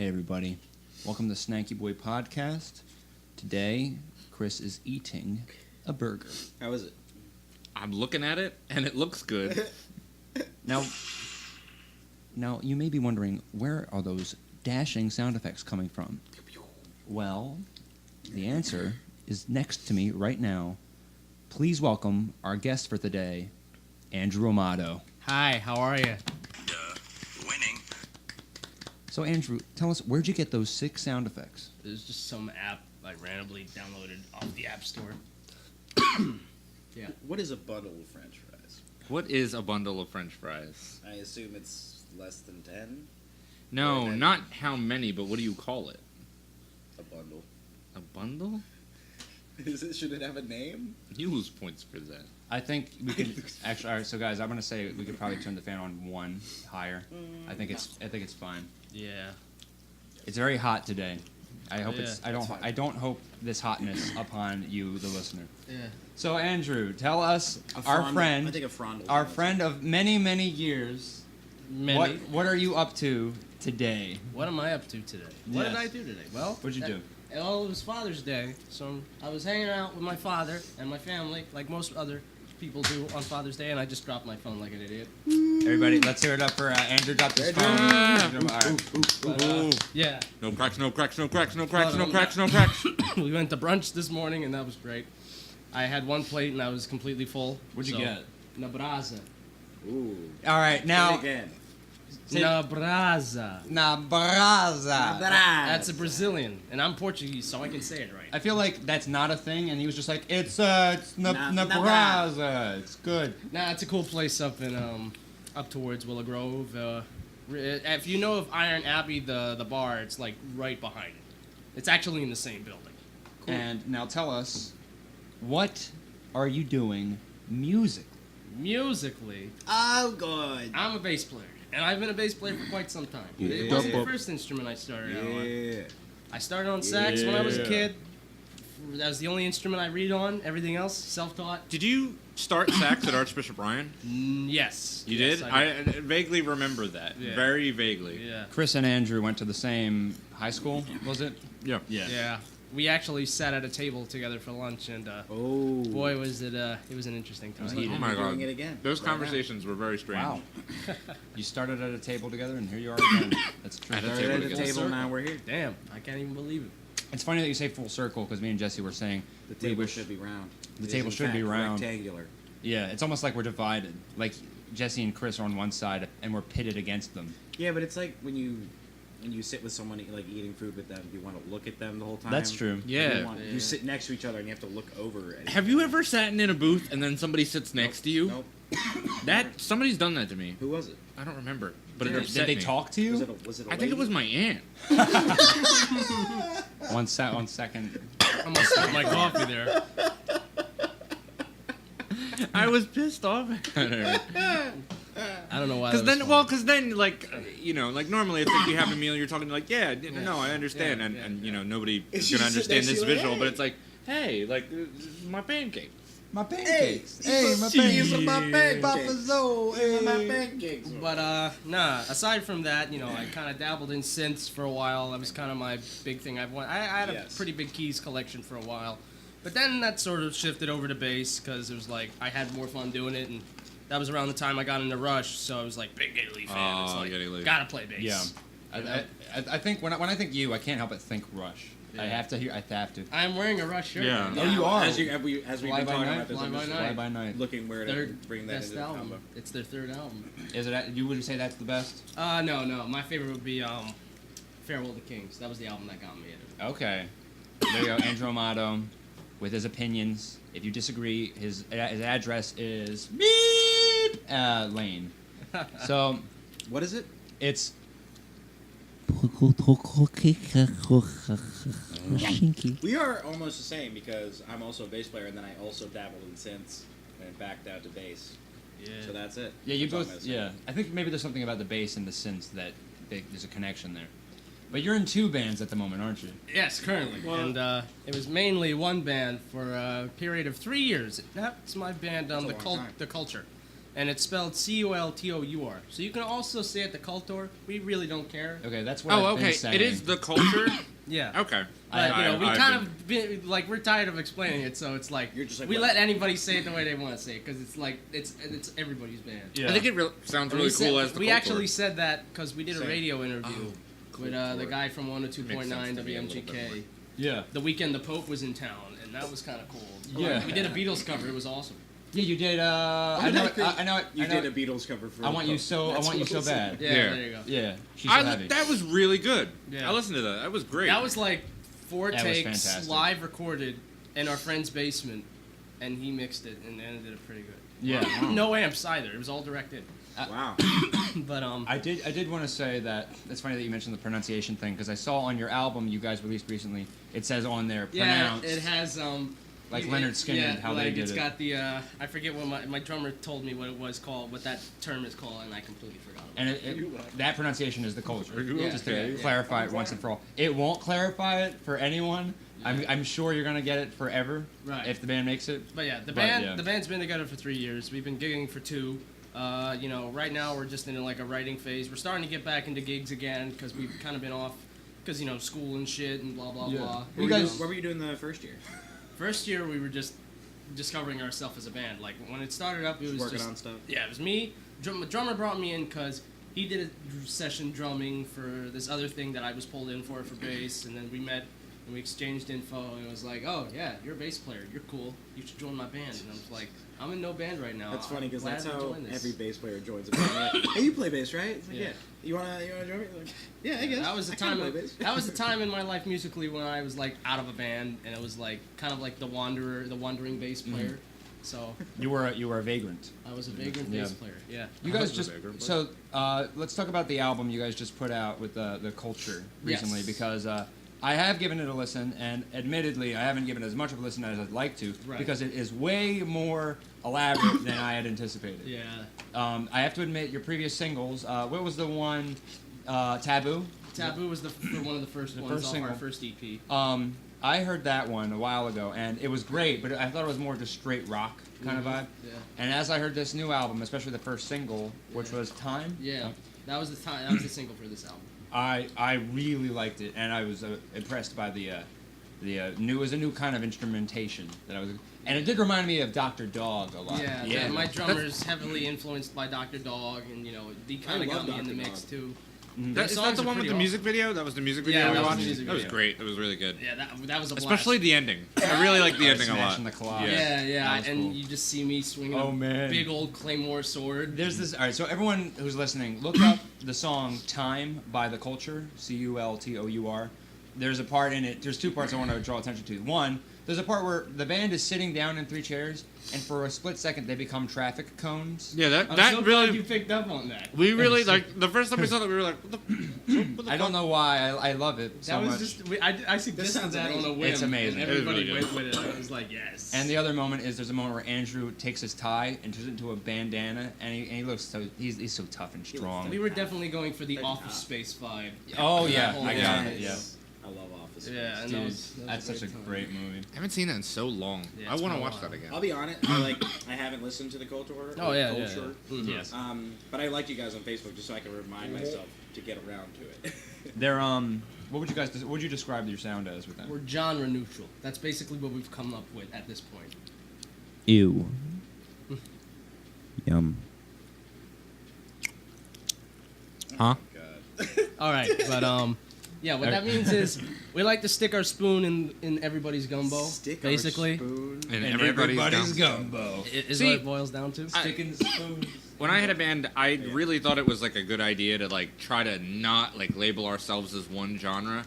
everybody. Welcome to Snanky Boy Podcast. Today, Chris is eating a burger. How is it? I'm looking at it, and it looks good. Now, you may be wondering, where are those dashing sound effects coming from? Well, the answer is next to me right now. Please welcome our guest for today, Andrew Amado. Hi, how are you? Winning. So, Andrew, tell us, where'd you get those 6 sound effects? It was just some app I randomly downloaded off the App Store. Yeah. What is a bundle of French fries? What is a bundle of French fries? I assume it's less than 10? No, Or not how many, but what do you call it? A bundle. A bundle? Should it have a name? You lose points for that. I think we could actually. All right, so guys, I'm gonna say we could probably turn the fan on 1 higher. I think it's fine. Yeah. It's very hot today. I hope Yeah, it's. I don't hope this hotness upon you, the listener. Yeah. So Andrew, tell us, I friend, think a frondle. our friend of many years. Many. What are you up to today? What am I up to today? What did Yes. I do today? Well, What'd you do? Well, it was Father's Day, so I was hanging out with my father and my family, like most other people do on Father's Day, and I just dropped my phone like an idiot. Everybody, let's hear it up for Andrew. Dropped his phone. Andrew. All right. But, yeah. No cracks, no cracks, no cracks, no cracks, no cracks, no cracks. We went to brunch this morning, and that was great. I had 1 plate, and I was completely full. What'd you get? Nebraza. Ooh. All right, now. Say it again. Nebraza. Nebraza. That's a Brazilian, and I'm Portuguese, so I can say it right. I feel like that's not a thing, and he was just like, it's Nebraza. Nebraza. It's good. Nah, it's a cool place up in up towards Willow Grove. If you know of Iron Abbey, the bar, it's like right behind it. It's actually in the same building. Cool. And now tell us, what are you doing musically? Musically, Oh, good. I'm a bass player, and I've been a bass player for quite some time. Yeah. It wasn't the first instrument I started out on. Yeah. I started on sax when I was a Yeah. kid. That was the only instrument I read on. Everything else, self-taught. Did you start sax at Archbishop Ryan? Yes. You Yes, did? I I vaguely remember that. Yeah. Very vaguely. Yeah. Chris and Andrew went to the same high school, was it? Yeah. Yeah. We actually sat at a table together for lunch, and Oh. boy, was it was an interesting time. Oh my We're God. doing it again. Those Right now. conversations were very strange. Wow. You started at a table together, and here you are again. That's true. At a Started table at the together. table, now we're here. Damn, I can't even believe it. It's funny that you say full circle, because me and Jesse were saying The we table wish- should be round. The It is, table in should be fact, round. rectangular. Yeah, it's almost like we're divided. Like Jesse and Chris are on one side, and we're pitted against them. Yeah, but it's like when you sit with someone, like eating food with them, you want to look at them the whole time. That's true. Yeah. You sit next to each other and you have to look over at each Have you other. ever sat in a booth and then somebody sits next to you? Nope. That somebody's done that to me. Who was it? I don't remember, but it Did upset Did they me. talk to you? Was it a I think it lady? was my aunt. One second. I must have my coffee there. I was pissed off at her. I don't know why. Because then, like, you know, like normally it's like you have a meal, you're talking like, yeah, no, I understand, Yeah, and you know, nobody And is she gonna sit understand next to this you, visual, hey. but it's like, hey, like, this is my pancake. My pancakes. These are my pancakes. Papa Zoe. These are my pancakes. But nah. Aside from that, you know, I kind of dabbled in synths for a while. That was kind of my big thing. I had a Yes. pretty big keys collection for a while, but then that sort of shifted over to bass because it was like I had more fun doing it, and that was around the time I got into Rush. So I was like big Geddy Lee fan. It's Oh, like Geddy Lee. gotta play bass. Yeah. I think when I think you, I can't help but think Rush. Yeah. I have to. I'm wearing a Rush shirt. Yeah. right Oh, now. you are. As we've Fly been by talking night, about this, Fly I'm by just night. Fly by night. looking where to Third bring that best into the album. combo. It's their third album. Is it? You wouldn't say that's the best? No. My favorite would be Farewell to Kings. That was the album that got me into it. Okay. There you go, Andrew Amado, with his opinions. If you disagree, his address is beep Lane. So What is it? it's We are almost the same because I'm also a bass player and then I also dabbled in synths and backed out to bass. Yeah. So that's it. yeah. You That's all I'm both gonna say. yeah. I think maybe there's something about the bass and the synths that there's a connection there. But you're in 2 bands at the moment, aren't you? Yes, currently. And it was mainly one band for a period of 3 years. That's my band, That's a the long time. Culture. and it's spelled Cultour. So you can also say it the Cultour. We really don't care. Okay, that's what Oh, I've okay. been saying. It is the culture. Yeah. Okay. But we I've kind been- of been, like we're tired of explaining it, so it's like You're just like, we what? let anybody say it the way they want to say it because it's like it's everybody's band. Yeah. I think it sounds And really we cool said- as the we culture. actually said that because we did a Same. radio interview with the Cultour. guy from Makes 102.9 sense to me a little bit WMGK. Yeah. The weekend the Pope was in town, and that was kind of cool. Yeah. We did a Beatles cover. It was awesome. Yeah, you did. Oh, I know. that's great. I know. You I know. did a Beatles cover for. I want you so. I That's want you so awesome. bad. Yeah, Yeah. there you go. Yeah. She's so heavy. That was really good. Yeah. I listened to that. That was great. That was like 4 That was takes, fantastic. live recorded in our friend's basement, and he mixed it and ended it pretty good. Yeah. No amps either. It was all directed. Wow. But I did want to say that it's funny that you mentioned the pronunciation thing because I saw on your album you guys released recently it says on there yeah, pronounced it has like Leonard Skinner yeah, how like they did it's it. got the I forget what my drummer told me what it was called, what that term is called, and I completely forgot. And that pronunciation is the culture. Are you Just okay? to clarify it once and for all. It won't clarify it for anyone. I'm sure you're gonna get it forever Right. if the band makes it. But yeah, the But, band's been together for 3 years. We've been gigging for 2. Right now we're just in like a writing phase. We're starting to get back into gigs again because we've kind of been off because school and shit and blah blah Yeah. blah. What were you doing the first year? First year we were just discovering ourselves as a band. Like when it started up, it was Working just on stuff. yeah, it was me. Drummer brought me in because he did a session drumming for this other thing that I was pulled in for bass, and then we met and we exchanged info, and it was like, oh yeah, you're a bass player, you're cool, you should join my band. And I was like, I'm in no band right now. That's funny because I'm that's glad to how join this. every bass player joins a band. Like, hey, you play bass, right? It's like, Yeah. yeah. You wanna join me? Like, yeah, I guess. That was the I kinda time. play bass. That was the time in my life musically when I was like out of a band, and it was like kind of like the wandering bass player. So You were a vagrant. I was a vagrant Yeah. bass player. Yeah. You I guys was a just vagrant, so let's talk about the album you guys just put out with the culture recently Yes. because I have given it a listen and admittedly I haven't given it as much of a listen as I'd like to Right. because it is way more elaborate than I had anticipated. Yeah. I have to admit your previous singles. What was the one? Taboo. Taboo was one of the first The ones first off single. our first E EP. I heard that one a while ago, and it was great, but I thought it was more just straight rock kind of vibe. Yeah. And as I heard this new album, especially the first single, which was Time, Yeah. That was the time. That was the single for this album. I really liked it, and I was impressed by the new. It was a new kind of instrumentation that I was, and it did remind me of Dr. Dog a lot. Yeah. My drummer's heavily influenced by Dr. Dog, and he kind of love got me in the Dr. mix Dog. too. Is Their that songs the are one with pretty the music video? That was the music video Yeah, we that was the watched? music That was video. great. That was really good. Yeah, that was a blast. Especially the ending. I really like the ending a lot. Smashing the claws. Yeah. Yeah, That was and cool. you just see me swinging Oh, a man. big old claymore sword. There's this. All right, so everyone who's listening, look up the song "Time" by The Culture, Cultour. There's a part in it. There's 2 parts I want to draw attention to. One, there's a part where the band is sitting down in 3 chairs, and for a split second they become traffic cones. Yeah, I'm that so really. glad you picked up on that. We really like the first time we saw that we were like, what the I don't know why I love it so That was much. just I suggested sounds that on a amazing. whim. It's amazing. And It is everybody really good. went with it. I was like, yes. And the other moment is there's a moment where Andrew takes his tie and turns it into a bandana, and he looks so he's so tough and strong. we were definitely going for the Office Space vibe. Oh For yeah, that whole I got Yeah. it. Yeah, I love Office. Yeah, and dude, that was that's such a time. great movie. I haven't seen that in so long. Yeah, I it's want to been a watch while. that again. I'll be honest. I haven't listened to the Cultour. Oh yeah, yeah. Culture. Yes, But I liked you guys on Facebook just so I can remind myself to get around to it. they're What would you guys? What would you describe your sound as with them? We're genre neutral. That's basically what we've come up with at this point. Ew. Yum. Huh? All right, but yeah, what that means is we like to stick our spoon in everybody's gumbo. Stick our basically, spoon. And everybody's down. gumbo. is See, what it boils down to. Sticking spoons. When I had a band, I really thought it was like a good idea to like try to not like label ourselves as one genre,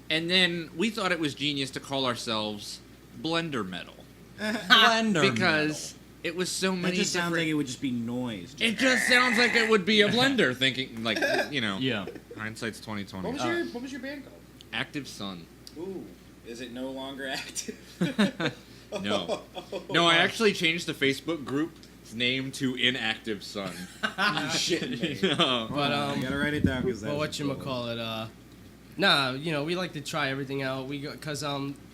and then we thought it was genius to call ourselves blender metal Blender. because it was so That many. just sounds like different- it would just be noise. It just sounds like it would be a blender. Thinking like Yeah. hindsight's 2020. What was your band called? Active Sun. Ooh, is it no longer active? No. No, I actually changed the Facebook group's name to Inactive Sun. Shit, No. But I gotta write it down because well, whatchamacallit, nah, we like to try everything out. Because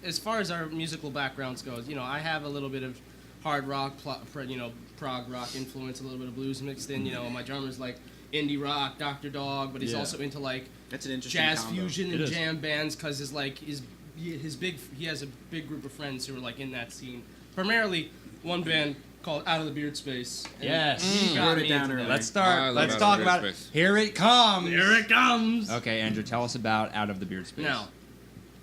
as far as our musical backgrounds goes, I have a little bit of hard rock, prog rock influence, a little bit of blues mixed in. My drummer's like indie rock, Dr. Dog, but he's also into like That's an interesting jazz combo. fusion and jam bands because he has a big group of friends who are like in that scene. Primarily, one band called Out of the Beardspace. Yes. He got Wrote it me down into earlier. that. Let's start. I love Let's Out of talk the about it. Beardspace. Here it comes. Here it comes. Okay, Andrew, tell us about Out of the Beardspace.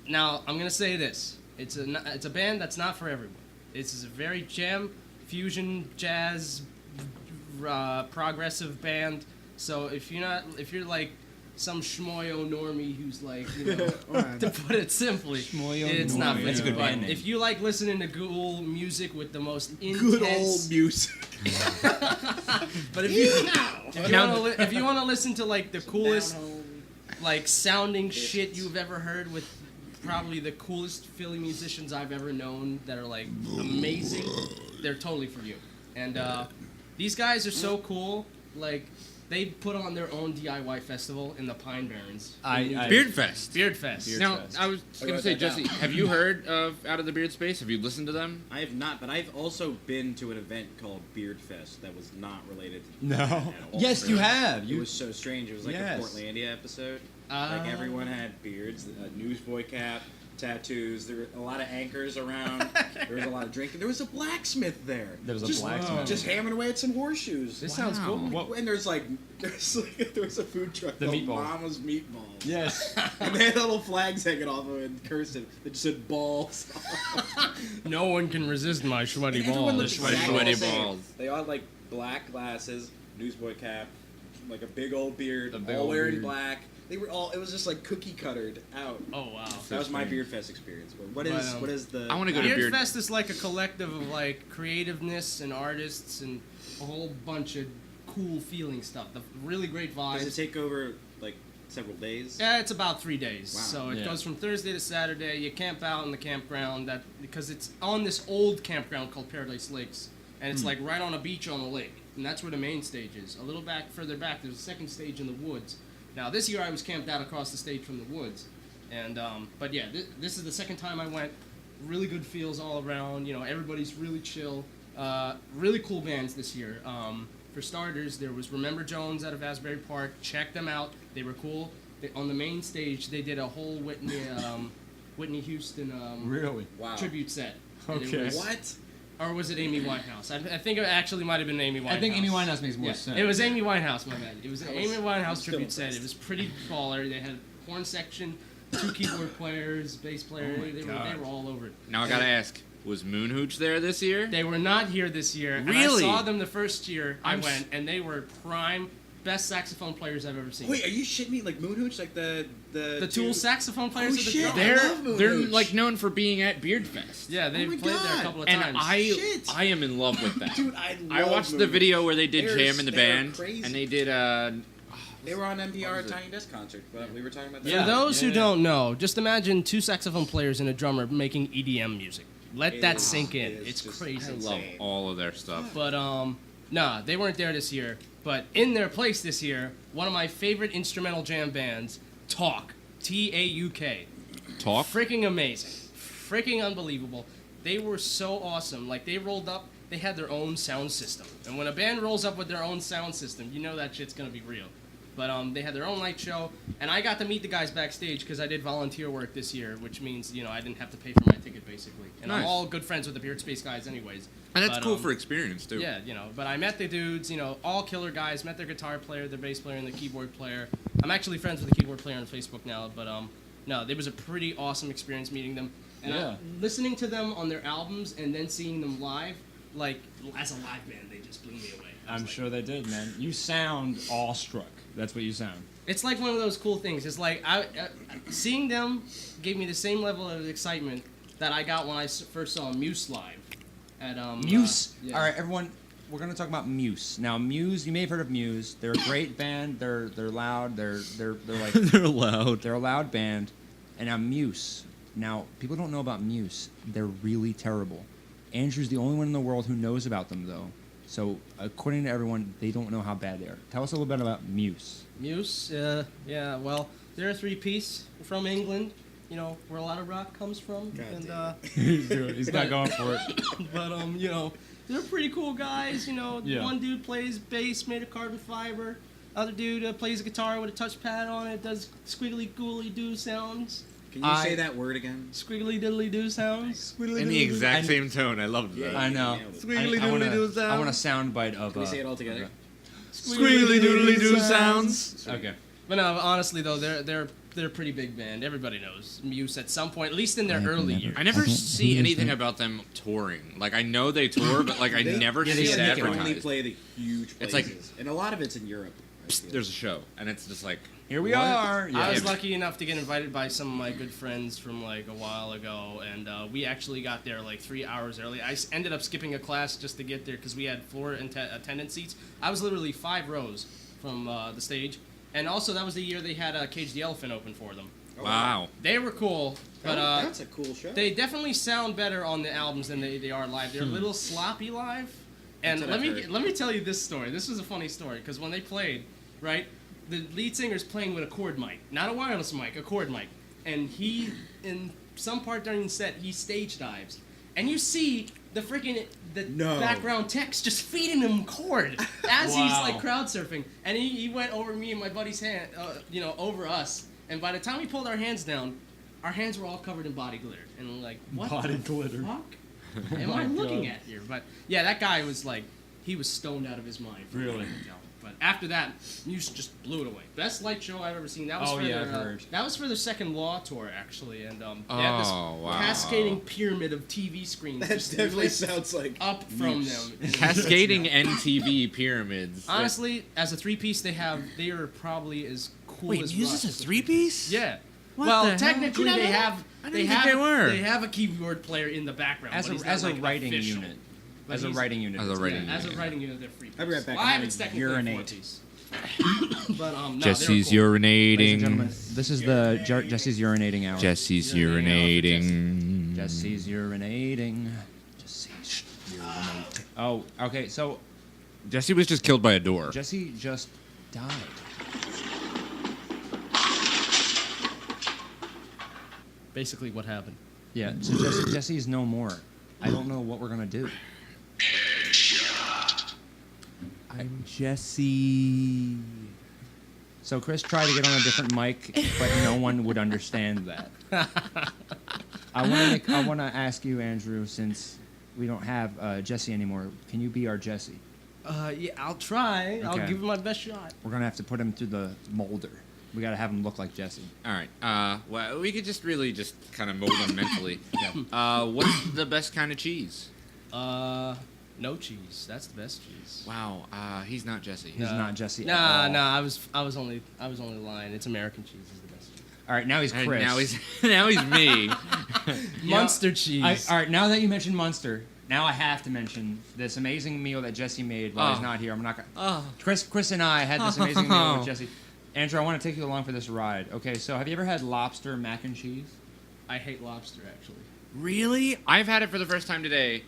Now I'm gonna say this: it's a band that's not for everyone. It's a very jam, fusion, jazz, progressive band. So if you're like some schmoyo normie who's like, to put it simply, Schmoyo it's not normie. for That's a you. good But band name. if you like listening to cool music with the most intense, Good old music. but if you want to listen to like the coolest, like sounding shit you've ever heard with probably the coolest Philly musicians I've ever known that are like amazing, they're totally for you. And these guys are so cool. Like they put on their own DIY festival in the Pine Barrens. Beardfest. Beardfest. Now, I was I going to wrote say, that down. Jesse, have you heard of Out of the Beardspace? Have you listened to them? I have not, but I've also been to an event called Beardfest that was not related to No. that at all. Yes, you have. It was so strange. It was like Yes. a Portlandia episode. Like everyone had beards, a newsboy cap, tattoos. There were a lot of anchors around. There was a lot of drinking. There was a blacksmith there. There was a Just- blacksmith. Just hammering away at some horseshoes. This sounds cool. And there was a food truck The called meatballs. Mama's Meatballs. Yes. And they had little flags hanging off of it in cursive that just said balls. No one can resist my sweaty And everyone looked Sweaty exactly the balls. same. They all had like black glasses, newsboy cap, like a big old beard, A big all old wearing beard. black. They were all. It was just like cookie cuttered out. Oh wow. That was my Beardfest experience. But what is the? I want to go to Beard. Beardfest is like a collective of like creativeness and artists and a whole bunch of cool feeling stuff. The really great vibes. Does it take over like several days? Yeah, it's about 3 days. Wow. So it Yeah. goes from Thursday to Saturday. You camp out in the campground because it's on this old campground called Paradise Lakes, and it's like right on a beach on the lake, and that's where the main stage is. A little further back, there's a second stage in the woods. Now this year I was camped out across the stage from the woods, and but yeah, this is the second time I went. Really good feels all around. Everybody's really chill. Really cool bands this year. For starters, there was Remember Jones out of Asbury Park. Check them out. They were cool. On the main stage, they did a whole Whitney Houston Really? Wow. tribute set. And it Okay. was- What? or was it Amy Winehouse? I think it actually might have been Amy Winehouse. I think Amy Winehouse makes more Yeah, sense. it was Amy Winehouse, my bad. It was an was- Amy I'm Winehouse still tribute set. impressed. It was pretty baller. They had a horn section, 2 keyboard players, bass player. Oh my they God. were all over it. Now I got to ask, was Moon Hooch there this year? They were not here this year. and Really? I saw them the first year I I'm went, and they were prime, best saxophone players I've ever seen. Wait, are you shitting me? Like Moon Hooch, like the the Tool saxophone players Oh, of the shit. drum. They're love Moon they're Hooch. like known for being at Beardfest. Yeah, they Oh my played there a God. couple of And times. Shit. I am in love with that. Dude, I watched Moon the Hooch. video where they did They're- Jam in the they're band, crazy. and they did They were on What NPR was it? Tiny Desk concert, but we were talking about that. Yeah. For those who yeah. don't know, just imagine 2 saxophone players and a drummer making EDM music. Let It that is- sink in. it is It's just- crazy. I love insane. all of their stuff. But nah, they weren't there this year. But in their place this year, one of my favorite instrumental jam bands, Talk, Tauk. Talk. Freaking amazing, freaking unbelievable. They were so awesome. Like they rolled up, they had their own sound system. And when a band rolls up with their own sound system, you know that shit's gonna be real. But they had their own light show, and I got to meet the guys backstage because I did volunteer work this year, which means I didn't have to pay for my ticket basically. And I'm Nice. all good friends with the Beardspace guys, anyways. And that's But, cool for experience too. Yeah, but I met the dudes, all killer guys. Met their guitar player, their bass player, and the keyboard player. I'm actually friends with the keyboard player on Facebook now, but no, it was a pretty awesome experience meeting them. And Yeah. listening to them on their albums and then seeing them live, like as a live band, they just blew me away. I was I'm like, sure they did, man. You sound awestruck. That's what you sound. It's like one of those cool things. It's like seeing them gave me the same level of excitement that I got when I first saw Muse live at Muse. yeah. All right, everyone. We're gonna talk about Muse. Now, Muse. You may have heard of Muse. They're a great band. They're loud. They're like They're loud. they're a loud band. And now Muse. Now, people don't know about Muse. They're really terrible. Andrew's the only one in the world who knows about them, though. So, according to everyone, they don't know how bad they are. Tell us a little bit about Muse. Muse, yeah, well, they're a 3-piece from England. you know, where a lot of rock comes from. God And damn He's not going for it. but you know, they're pretty cool guys. You know, Yeah. one dude plays bass made of carbon fiber. Other dude plays a guitar with a touchpad on it. Does squiggly googly doo sounds. Can you say that word again? Squiggly diddly doo sounds. In the exact same tone. I loved that. I know. Squiggly I want a sound bite of. Can we say it all together? Squiggly doodly doo sounds. Okay. But no, honestly though, they're a pretty big band. Everybody knows Muse at some point, at least in their early years. I never see anything about them touring. Like, I know they tour, but like I never they see it sneak it They only advertised. play the huge It's places. like- and a lot of it's in Europe. I feel. There's a show, and it's just like, Here we What? are. I was Yeah. lucky enough to get invited by some of my good friends from like a while ago, and we actually got there like 3 hours early. I ended up skipping a class just to get there because we had floor attendance seats. I was literally 5 rows from the stage, and also that was the year they had Cage the Elephant open for them. Oh, wow. They were cool, but that's a cool show. they definitely sound better on the albums than they are live. They're a little sloppy live. And That's what I've heard. let me tell you this story. This was a funny story because when they played, right, the lead singer's playing with a cord mic, not a wireless mic, a cord mic, and he in some part during the set he stage dives, and you see the freaking No. background text just feeding him cord as he's Wow. like crowd surfing, and he went over me and my buddy's hand, over us, and by the time we pulled our hands down, our hands were all covered in body glitter, and we're like, what Body the glitter. fuck am I looking at here? But yeah, that guy was like, he was stoned out of his mind. from Really? what I can tell. But after that, Muse just blew it away. Best light show I've ever seen. That was Oh, for yeah, their, I've heard. that was for their second Law tour actually, and they had this Oh, wow. cascading pyramid of TV screens. That just definitely lit sounds like up from Muse. them. Cascading NTV pyramids. Honestly, as a 3-piece, they are probably as cool Wait, as Muse Rush. is a 3-piece? Yeah. What well, the hell? technically Did you know they that? have I they didn't have think they were. they have a keyboard player in the background As but he's a, as not, a like, writing official. unit. But As a he's- writing unit. As a it's writing good. unit. As a writing unit, they're free. I'll be right back. Live, I'm it's gonna technically urinate. 4-piece. But no, Jesse's they were cool. Ladies and urinating. gentlemen, this is the Jesse's urinating hour. Jesse's Urinating. urinating. Jesse's urinating. Jesse's urinating. Oh, okay. So Jesse was just killed by a door. Jesse just died. Basically, what happened? Yeah. So Jesse's no more. I don't know what we're gonna do. I'm Jesse. So Chris tried to get on a different mic, but no one would understand that. I want to ask you, Andrew, since we don't have Jesse anymore. Can you be our Jesse? Yeah, I'll try. I'll Okay. give it my best shot. We're gonna have to put him through the molder. We gotta have him look like Jesse. All right. Well, we could just really just kind of mold them mentally. What's the best kind of cheese? No cheese. That's the best cheese. Wow. He's not Jesse. He's not Jesse. at Nah, all. nah. I was only lying. It's American cheese is the best cheese. All right, now he's And Chris. now he's me. You know, Munster cheese. all right, now that you mentioned Munster, now I have to mention this amazing meal that Jesse made while he's Oh. not here. I'm not gonna. Oh. Chris and I had this amazing meal with Jesse. Andrew, I want to take you along for this ride. Okay, so have you ever had lobster mac and cheese? I hate lobster actually. Really? I've had it for the first time today.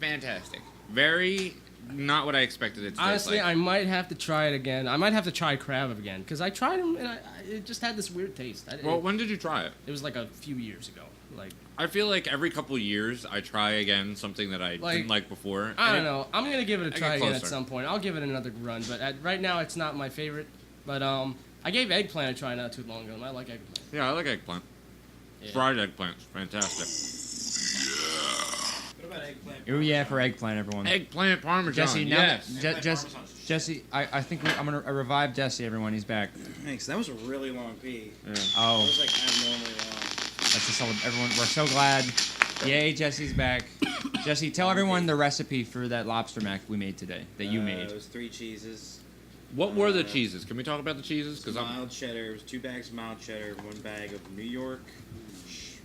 Fantastic. Very not what I expected it to Honestly, taste like. I might have to try it again. I might have to try crab again because I tried them and it just had this weird taste. Well, when did you try it? It was like a few years ago. Like I feel like every couple years I try again something that I didn't like before. I and don't know. I'm gonna give it a I try get again at closer. some point. I'll give it another run, but right now it's not my favorite. But I gave eggplant a try not too long ago, and I like eggplant. Yeah, I like eggplant. Yeah. Fried eggplant's fantastic. What about eggplant? Oh yeah, for eggplant, everyone. Eggplant parmesan. Jesse, now yes. Jesse, I think I'm gonna revive Jesse. Everyone, he's back. Thanks. That was a really long pee. Yeah. It Oh, was like abnormally long. that's just everyone. We're so glad. Yay, Jesse's back. Jesse, tell everyone the recipe for that lobster mac we made today that you made. It was 3 cheeses. What were the cheeses? Can we talk about the cheeses? Because I'm Mild cheddar. It was 2 bags of mild cheddar, 1 bag of New York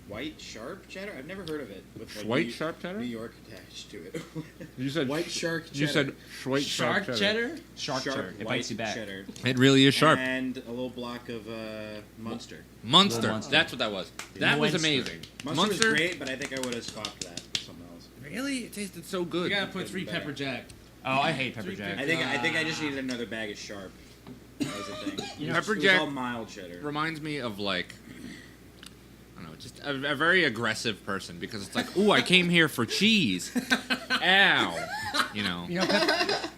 white sharp cheddar. I've never heard of it. With like White sharp cheddar? New York attached to it. you said white shark cheddar. You said white Shark cheddar? Shark cheddar. It white bites you back. cheddar. It really is sharp. And a little block of Munster. Munster. Munster. That's what that was. That was Munster. amazing. Munster was great, but I think I would have swapped that for something else. Really? It tasted so You good. gotta put 3 pepper jack. Oh, I hate pepper Three jack. I think I just needed another bag of sharp. That was the thing. Pepper It was jack all mild cheddar. reminds me of like a very aggressive person because it's like, ooh, I came here for cheese. Ow. You know. You know,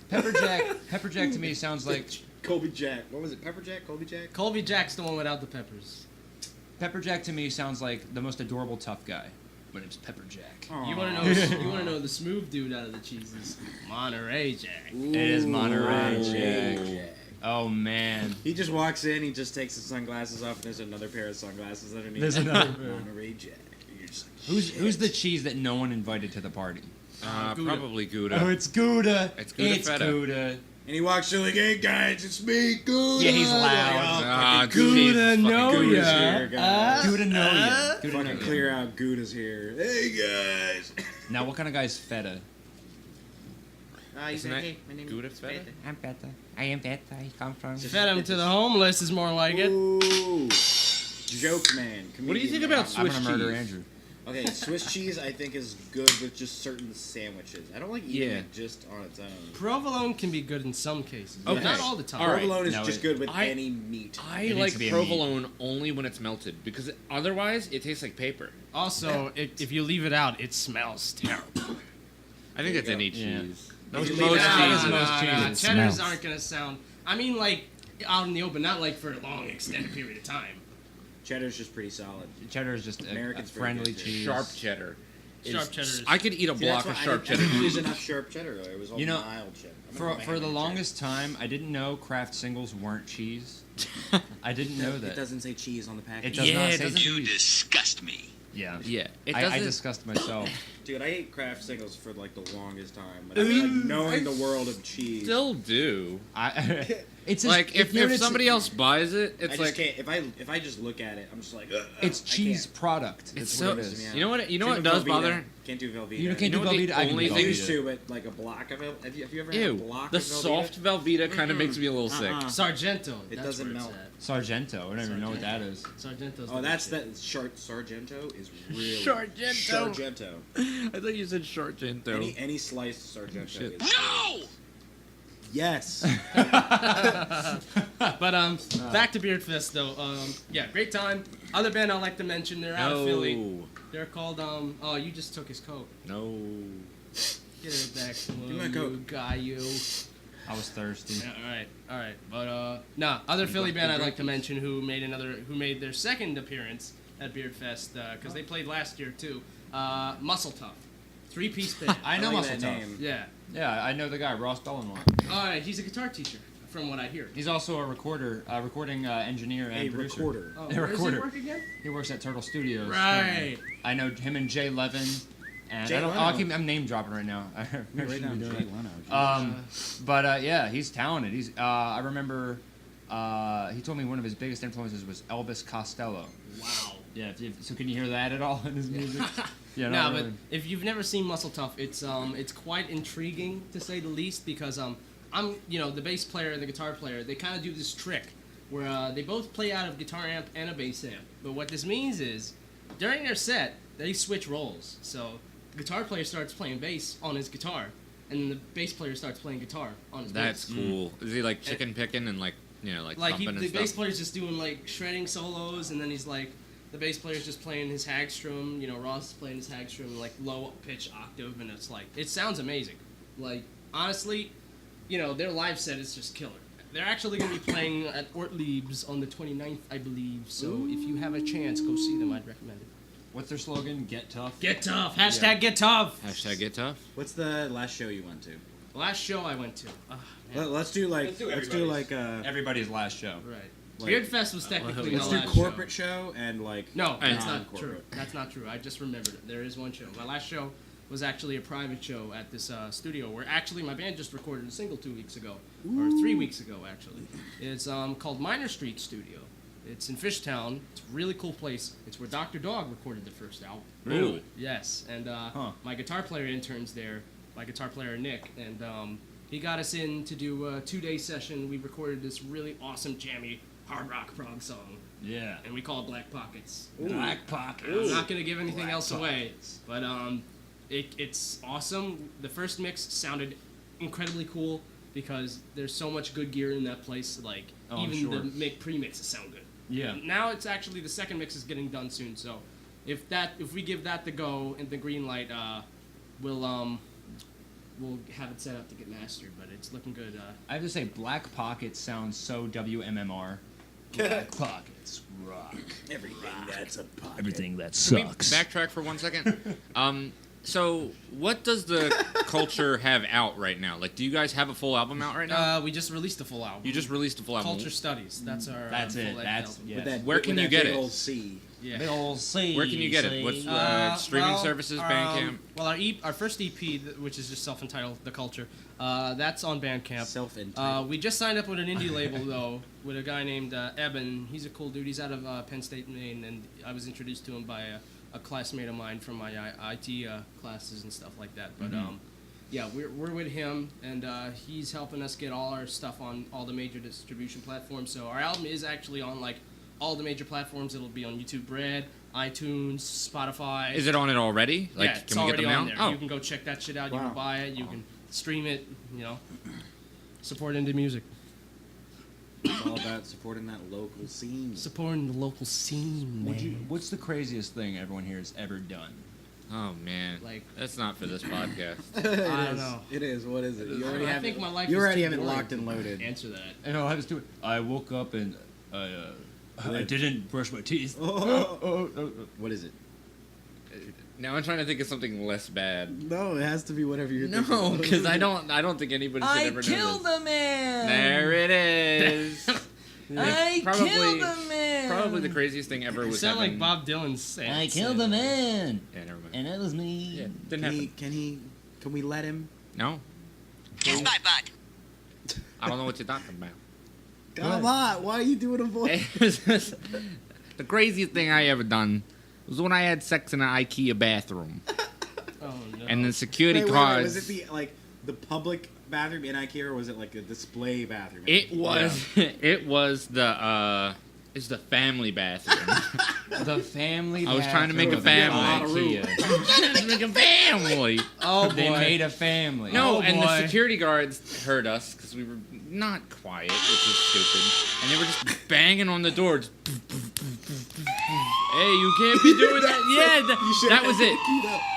Pepper Jack to me sounds like Colby Jack. What was it? Pepper Jack? Colby Jack? Colby Jack's the one without the peppers. Pepper Jack to me sounds like the most adorable tough guy. But it's Pepper Jack. Aw. You want to know the smooth dude out of the cheeses? Monterey Jack. It is Monterey Jack. Jack. Oh man. He just walks in, he just takes his sunglasses off, and there's another pair of sunglasses underneath. There's another pair. Monterey Jack. You're just like, Who's the cheese that no one invited to the party? Gouda. Probably Gouda. Oh, it's Gouda. It's Gouda feta. Gouda. And he walks through like, hey guys, it's me, Gouda. Yeah, he's loud. Ah, Gouda know Gouda's ya. here, guys. Gouda know ya. Gouda know Fucking ya. clear out, Gouda's here. Hey guys. Now, what kind of guy's feta? Isn't that Gouda feta? I'm feta. I am feta. I come from. Fed him to the homeless is more like it. Ooh. Joke man. What do you think comedian about man. I'm Swiss gonna murder cheese? Andrew. Okay, Swiss cheese I think is good with just certain sandwiches. I don't like eating Yeah. it just on its own. Provolone can be good in some cases, but Okay. not all the time. All right. Provolone is No, just it- good with I- any meat. I It needs like to be a provolone only when it's melted because otherwise it tastes like paper. Also, if you leave it out, it smells terrible. I think that's you any go. Yeah. cheese. Most Most cheese- cheese. most cheese. Cheddars smells. aren't gonna sound. I mean, like out in the open, not like for a long extended period of time. Cheddar's just pretty solid. Cheddar is just a American's very friendly good, too. cheese. Sharp cheddar. Sharp cheddar is- I could eat a See, that's block why of I sharp didn't- cheddar. I didn't use enough sharp cheddar. It was all You know, mild cheddar. I'm a For fan the of cheddar. longest time, I didn't know Kraft singles weren't cheese. I didn't know that. It doesn't say cheese on the package. It does Yeah, not it say doesn't- You cheese. disgust me. Yeah. Yeah, it I doesn't. disgust myself. Dude, I ate Kraft singles for like the longest time. But I mean, like knowing the world of cheese. Still do. It's just, Like if it's- somebody else buys it, I it's just like can't. If I just look at it, I'm just like. it's I cheese can't. product. it's That's so. what it is. Yeah. You know what? You know Can't what do does Velveeta. bother? Can't do Velveeta. You can't You do know what the Velveeta. I can only do I thing- used Velveeta. to, but like a block of it. Have you ever had a Ew. block The of Velveeta? soft Velveeta kind of makes me a little sick. Sargento. It that's doesn't where it's melt. at. Sargento. I don't even know what that is. Sargento's Oh, the that's shit. that. Sargento is really. Sargento. Sargento. I thought you said Sargento. Any sliced Sargento Shit. is. No! Yes. But back to Beardfest though. Yeah, great time. Other band I'd like to mention, they're out of Philly. No. They're called oh, you just took his coat. No. Get it back to me my you, coat. guy, you. I was thirsty. Yeah, all right. But nah, other Philly band I'd like to mention who made their second appearance at Beardfest because they played last year too. Muscle Tough, 3-piece band. I know like Muscle that Tough. name. Yeah. Yeah, I know the guy, Ross Bellenwine. All right, he's a guitar teacher, from what I hear. He's also a recording engineer and A producer. recorder. Oh, A where does he recorder. work again? He works at Turtle Studios. Right. I know him and Jay Levin. And Jay I don't, Leno. I'm name dropping right now. I Right shouldn't now, be doing Jay it. Leno. But yeah, he's talented. He's I remember he told me one of his biggest influences was Elvis Costello. Wow. Yeah. So can you hear that at all in his music? Yeah. No, not but really. if you've never seen Muscle Tough, it's quite intriguing to say the least because I'm the bass player and the guitar player. They kind of do this trick where they both play out of guitar amp and a bass amp. But what this means is during their set they switch roles. So the guitar player starts playing bass on his guitar, and then the bass player starts playing guitar on his That's bass. cool. Is he like chicken picking and like Like thumping and the stuff? bass player's just doing like shredding solos, and then he's like the bass player's just playing his Hagstrom. Ross is playing his Hagstrom like low pitch octave, and it's like it sounds amazing. Like honestly, their live set is just killer. They're actually going to be playing at Ortlieb's on the 29th, I believe. So if you have a chance, go see them. I'd recommend it. What's their slogan? Get tough. Get tough. Hashtag get tough. Hashtag get tough. What's the last show you went to? The last show I went to. Man. Let's do like Everybody's last show. Right. Like- Beardfest was technically let's my do last corporate show and like No, And that's not true. non-corporate. That's not true. I just remembered it. There is one show. My last show was actually a private show at this studio where actually my band just recorded a single 2 weeks ago, or 3 weeks ago actually. It's called Minor Street Studio. It's in Fishtown. It's a really cool place. It's where Dr. Dog recorded the first album. Really? Yes, and Huh. my guitar player interns there. My guitar player Nick, and he got us in to do a 2-day session. We recorded this really awesome jammy hard rock prog song, Yeah. and we call it Black Pockets. Black Pocket. I'm not gonna give anything Black else away, Pockets. but it's awesome. The first mix sounded incredibly cool because there's so much good gear in that place. Like Oh, I'm even sure. the pre-mixes sound good. Yeah. And now it's actually the second mix is getting done soon, so if we give that the go and the green light, we'll have it set up to get mastered. But it's looking good. I have to say, Black Pocket sounds so WMMR. Black Pockets rock. Everything that's a pocket. Everything that Can we sucks. backtrack for 1 second? So what does the Culture have out right now? Like, do you guys have a full album out right now? We just released a full album. You just released a full album. Culture Studies. That's our. That's it. full-length That's album. yeah. With that, Where can with you that get big it? Old C. Yeah. Big ol' C. Where can you get it? What's streaming services? Bandcamp. Well, our first EP, which is just self-entitled, The Culture, that's on Bandcamp. Self-entitled. We just signed up with an indie label though, with a guy named Eben. He's a cool dude. He's out of Penn State, Maine, and I was introduced to him by a classmate of mine from my IT classes and stuff like that. But yeah, we're with him, and he's helping us get all our stuff on all the major distribution platforms. So our album is actually on like all the major platforms. It'll be on YouTube Red, iTunes, Spotify. Is it on it already? Like, Yeah, it's can we get already them on now? there. Oh, You can go check that shit out. You Wow. can buy it. You can stream it. You know, support indie music. It's all about supporting that local scene. Supporting the local scene, man. What's the craziest thing everyone here has ever done? oh man, Like- that's not for this podcast. I don't know. It is. What is it? You I already have think it. my life You is already too have it boring locked and loaded. Answer that. I know I was doing. I woke up and I didn't brush my teeth. What is it? Now I'm trying to think of something less bad. No, it has to be whatever you're thinking. No, of. because I don't think anybody should ever know this. a man. There it is. I Probably- killed a man. Probably the craziest thing ever You was sound having. like Bob Dylan saying. I killed a man, Yeah, never mind. and it was me. Yeah, didn't Can happen. Can we let him? No, Kiss my butt. I don't know what you're talking about. Come on. Why are you doing a voice? It was just- the craziest thing I ever done was when I had sex in an IKEA bathroom, Oh no. and the security Wait, guards. was it the public bathroom in IKEA, or was it like a display bathroom? It was. It was the. It's the family bathroom. The family. I was trying to make a bathroom family. of I was trying to make a family. Oh, they made a family. No, Oh, and the boy. security guards heard us because we were not quiet, which is stupid, and they were just banging on the door. Just, hey, you can't be doing that. Yeah, that was it.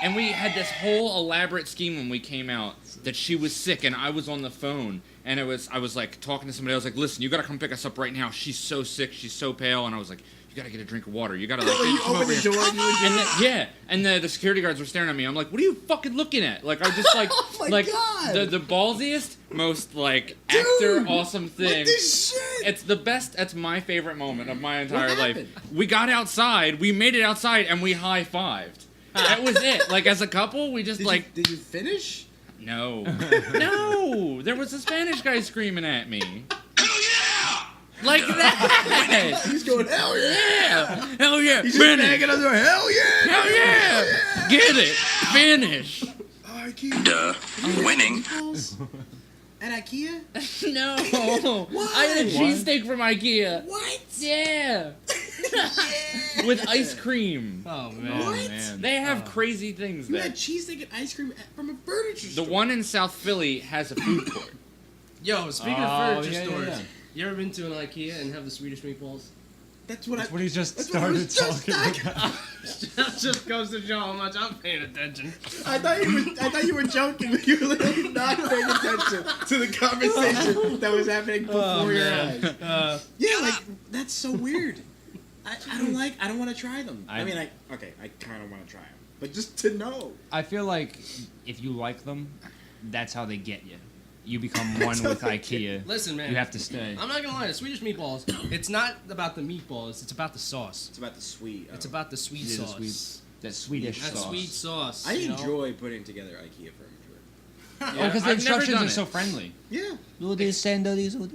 And we had this whole elaborate scheme when we came out that she was sick and I was on the phone, and I was like talking to somebody. I was like, "Listen, you gotta come pick us up right now. She's so sick. She's so pale." And I was like, "You gotta get a drink of water. You gotta like." You come open over the here." door and you And the security guards were staring at me. I'm like, "What are you fucking looking at?" Like I just like Oh my like God. the ballsiest, most like actor awesome thing. this shit. It's the best. That's my favorite moment of my entire life. happened? We got outside. We made it outside, and we high fived. That was it. Like as a couple, we just Did you finish? no, no. There was a Spanish guy screaming at me. Like that. He's going, hell yeah! Yeah. Hell yeah. He's just Finish. banging on the door, hell yeah! Hell yeah. Get it. Finish. IKEA. Duh. Winning. At IKEA? No. I had a cheesesteak from IKEA. What? Yeah. With ice cream. Oh man. What? man. They have crazy things You there. had cheesesteak and ice cream from a furniture The store. one in South Philly has a food court. Yo, speaking Oh, of furniture yeah, yeah, stores, yeah. you ever been to an IKEA and have the Swedish meatballs? That's what That's I. what he just That's what I was started just talking about. That just goes to show how much I'm paying attention. I thought you were joking, but you were literally not paying attention to the conversation that was happening before your eyes. Yeah, like that's so weird. I don't want to try them. I mean, I kind of want to try them, but just to know. I feel like if you like them, that's how they get you. You become one with IKEA. Listen, man. You have to stay. I'm not gonna lie, the Swedish meatballs, it's not about the meatballs, it's about the sauce. It's about the sweet. It's about the sweet Yeah, the sauce. That Swedish That sauce. sweet sauce. I you know? enjoy putting together IKEA furniture. Oh, because the I've never instructions done are it. so friendly. Yeah. Do this and do this. Do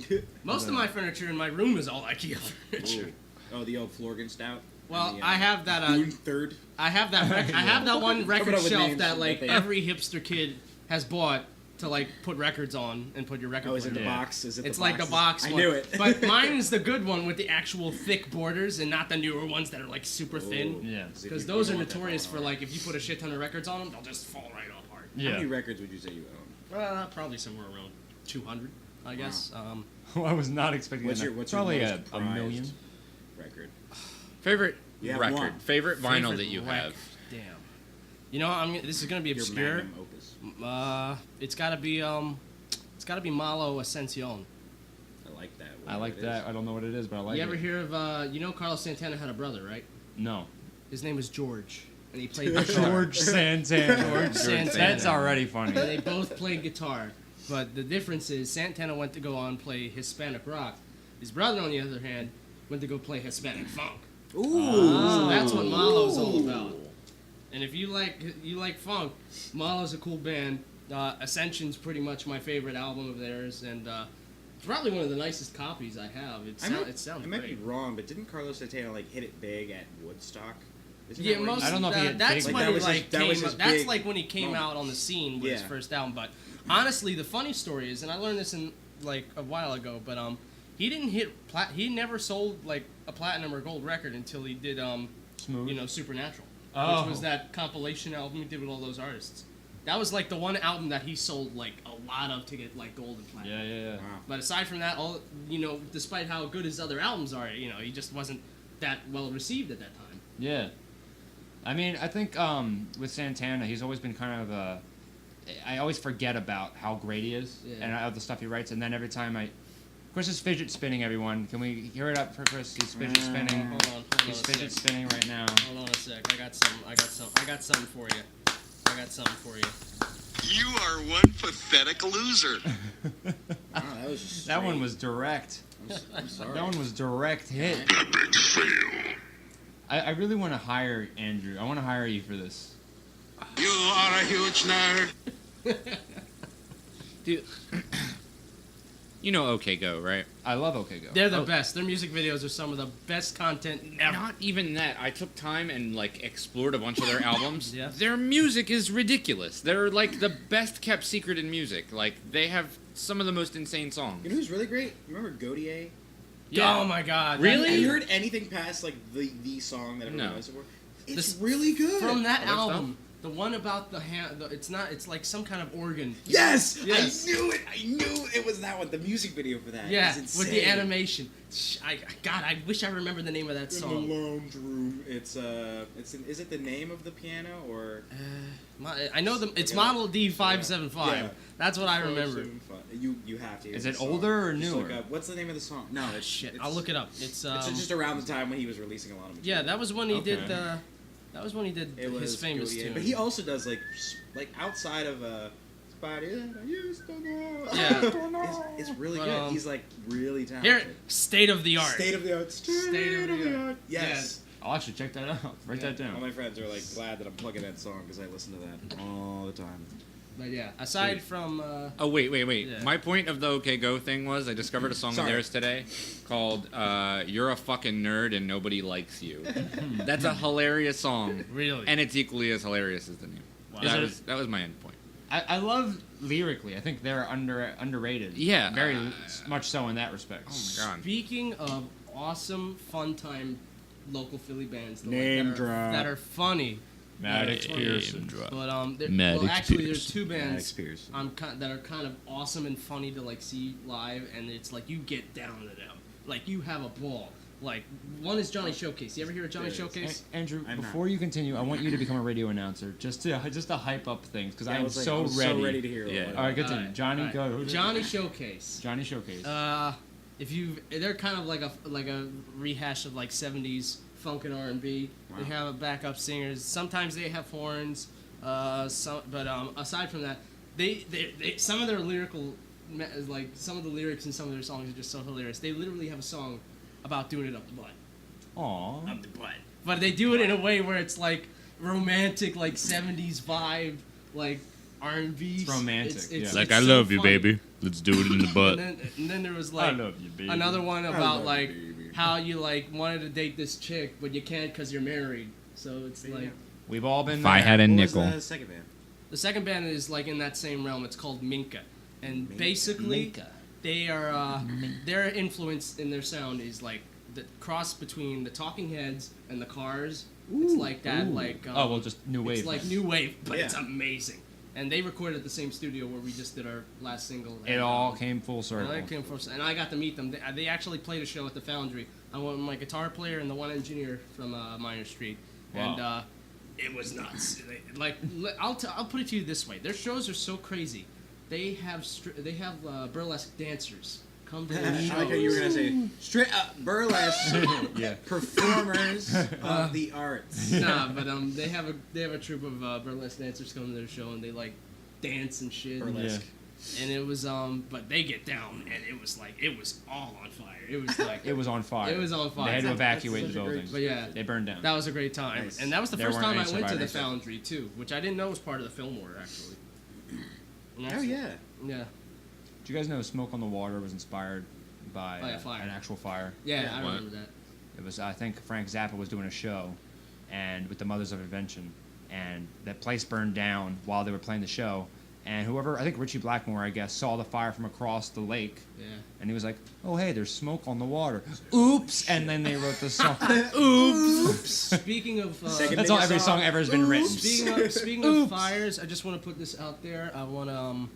this. Most of my furniture in my room is all IKEA furniture. Ooh. Oh, the old Florgan Stout. Well, And the, I have that. Boone Third. I have that. I have that one record up with shelf names that from like that thing. every hipster kid has bought to like put records on and put your record. Oh, is it player the in. box? Is it It's the like box? a box. I one. knew it. But mine is the good one with the actual thick borders and not the newer ones that are like super thin. Yeah. Because those are notorious for like if you put a shit ton of records on them, they'll just fall right apart. How many records would you say you own? Probably somewhere around 200, I guess. I was not expecting What's that. your Probably most a prized million. record? Favorite You have record, one. favorite vinyl Favorite that you record. have. Damn. You know, this is gonna be Your obscure. magnum opus. It's gotta be Malo Ascension. I like that. I like that. I don't know what it is, but I like it. You ever hear of? You know, Carlos Santana had a brother, right? No. His name was George, and he played guitar. George Santana. George Santana. That's already funny. And they both played guitar, but the difference is Santana went to go on and play Hispanic rock. His brother, on the other hand, went to go play Hispanic funk. Ooh. So that's what Malo's all about. And if you like funk, Malo's a cool band. Ascension's pretty much my favorite album of theirs, and it's probably one of the nicest copies I have. It sounds I might be great. wrong, but didn't Carlos Santana like hit it big at Woodstock? Isn't Yeah, that where most he- I don't know if he had that's big- when Like, that was he his- like that was came. his That's big like when he came moment. out on the scene with his Yeah. first album. But honestly, the funny story is, and I learned this in like a while ago, but he didn't hit he never sold like a platinum or gold record until he did Smooth. you know, Supernatural, Oh. which was that compilation album he did with all those artists. That was like the one album that he sold like a lot of to get like gold and platinum. Yeah. Wow. But aside from that, all you know, despite how good his other albums are, you know, he just wasn't that well received at that time. Yeah. I mean, I think with Santana, he's always been kind of I always forget about how great he is Yeah. and all the stuff he writes, and then every time Chris is fidget spinning, everyone. Can we hear it up for Chris? He's fidget spinning. Hold on a He's sec. fidget spinning right now. Hold on a sec. I got something for you. You are one pathetic loser. Wow, that was just That one straight. was direct. I'm sorry. That one was direct hit. I really want to hire Andrew. I want to hire you for this. You are a huge nerd. Dude, you know OK Go, right? I love OK Go. They're the best. Their music videos are some of the best content ever. Not even that. I took time and like explored a bunch of their albums. Yeah. Their music is ridiculous. They're like the best kept secret in music. Like they have some of the most insane songs. You know who's really great? Remember Gaudier? Yeah. Oh my god. Really? Have you heard anything past like the song that everyone No. knows it for? It's This- really good. From that Other album, the one about the hand, it's like some kind of organ. Yes! Yes. I knew it! I knew it was that one. The music video for that Yeah, is insane. with the animation. God, I wish I remember the name of that In the song. lounge room. It's is it the name of the piano or? I know it's Model D575. Yeah. That's what I remember. You have to. Hear Is the it song. older or Just newer? look up- what's the name of the song? No, it's Shit, It's, I'll look it up. It's It's just around the time when he was releasing a lot of material. yeah, that was when he did Okay. the. That was when he did It was his famous Gaudier. tune. But he also does like outside of Spotty that I used to know. Yeah. it's really But, good. He's like really Here, talented. state of the art. State of the art. State of the art. Yes. I'll actually check that out. Write that All down. my friends are like glad that I'm plugging that song because I listen to that all the time. But yeah, aside from Oh wait. Yeah. My point of the OK Go thing was I discovered a song Sorry. of theirs today called "You're a Fucking Nerd and Nobody Likes You." That's a hilarious song, really. and it's equally as hilarious as the name. Wow. That was my end point. I love lyrically. I think they're underrated. Yeah. Very much so in that respect. Oh my god. Speaking of awesome fun time local Philly bands, Name that drop. that are funny. Maddox Pearson. But Maddox actually, there's Pearson. two bands Pierce. that are kind of awesome and funny to like see live, and it's like you get down to them, like you have a ball. Like one is Johnny Showcase. You ever hear of Johnny There it is. Showcase? Andrew, I'm before you continue, I want you to become a radio announcer, just to hype up things, because I I'm was like, so I'm ready. so ready to hear. Yeah. What All right, continue. Alright, Johnny, alright. go. Johnny Showcase. Johnny Showcase. They're kind of like a rehash of like 70s funk and R&B. Wow. They have a backup singers. Sometimes they have horns. Aside from that, they some of their lyrical, like some of the lyrics in some of their songs are just so hilarious. They literally have a song about doing it up the butt. Aw. Up the butt. But they do it in a way where it's like romantic, like 70s vibe, like R&B. It's romantic, yeah. it's Like so I love you, funny. baby. Let's do it in the butt. And then there was I like love you, baby. another one love about you, like baby. how you like wanted to date this chick but you can't because you're married. So it's Yeah. like We've all been If I there. had a What was nickel. the second band? the second band is like in that same realm. It's called Minka, and basically they are their influence in their sound is like the cross between the Talking Heads and the Cars. It's like that, like Oh, well, just new wave. It's like new wave, but Yeah. it's amazing. And they recorded at the same studio where we just did our last single. It all came full circle. And I got to meet them. They actually played a show at the Foundry. I went with my guitar player and the one engineer from Minor Street. Wow. And it was nuts. I'll put it to you this way: their shows are so crazy. They have burlesque dancers come to their shows. I like how you were gonna say straight up burlesque performers of the arts. Nah, but they have a troupe of burlesque dancers come to their show and they like dance and shit. Burlesque. And it was but they get down and it was all on fire. It was like It was on fire. It was on fire. They had to That's evacuate such the a great- building. But yeah, They burned down. that was a great time. Nice. And that was the There first weren't time I any went to the survivors. Foundry too, which I didn't know was part of the Fillmore actually. And Oh that's- yeah. Yeah. Did you guys know Smoke on the Water was inspired by By a fire. an actual fire? Yeah, Yeah, I what? remember that. It was, I think, Frank Zappa was doing a show, and with the Mothers of Invention, and that place burned down while they were playing the show. And whoever, I think Richie Blackmore, I guess, saw the fire from across the lake, Yeah. and he was like, "Oh, hey, there's smoke on the water." Oops! And then they wrote the song. Speaking of Second That's all biggest every song ever has been written. Speaking of fires, I just want to put this out there. I want to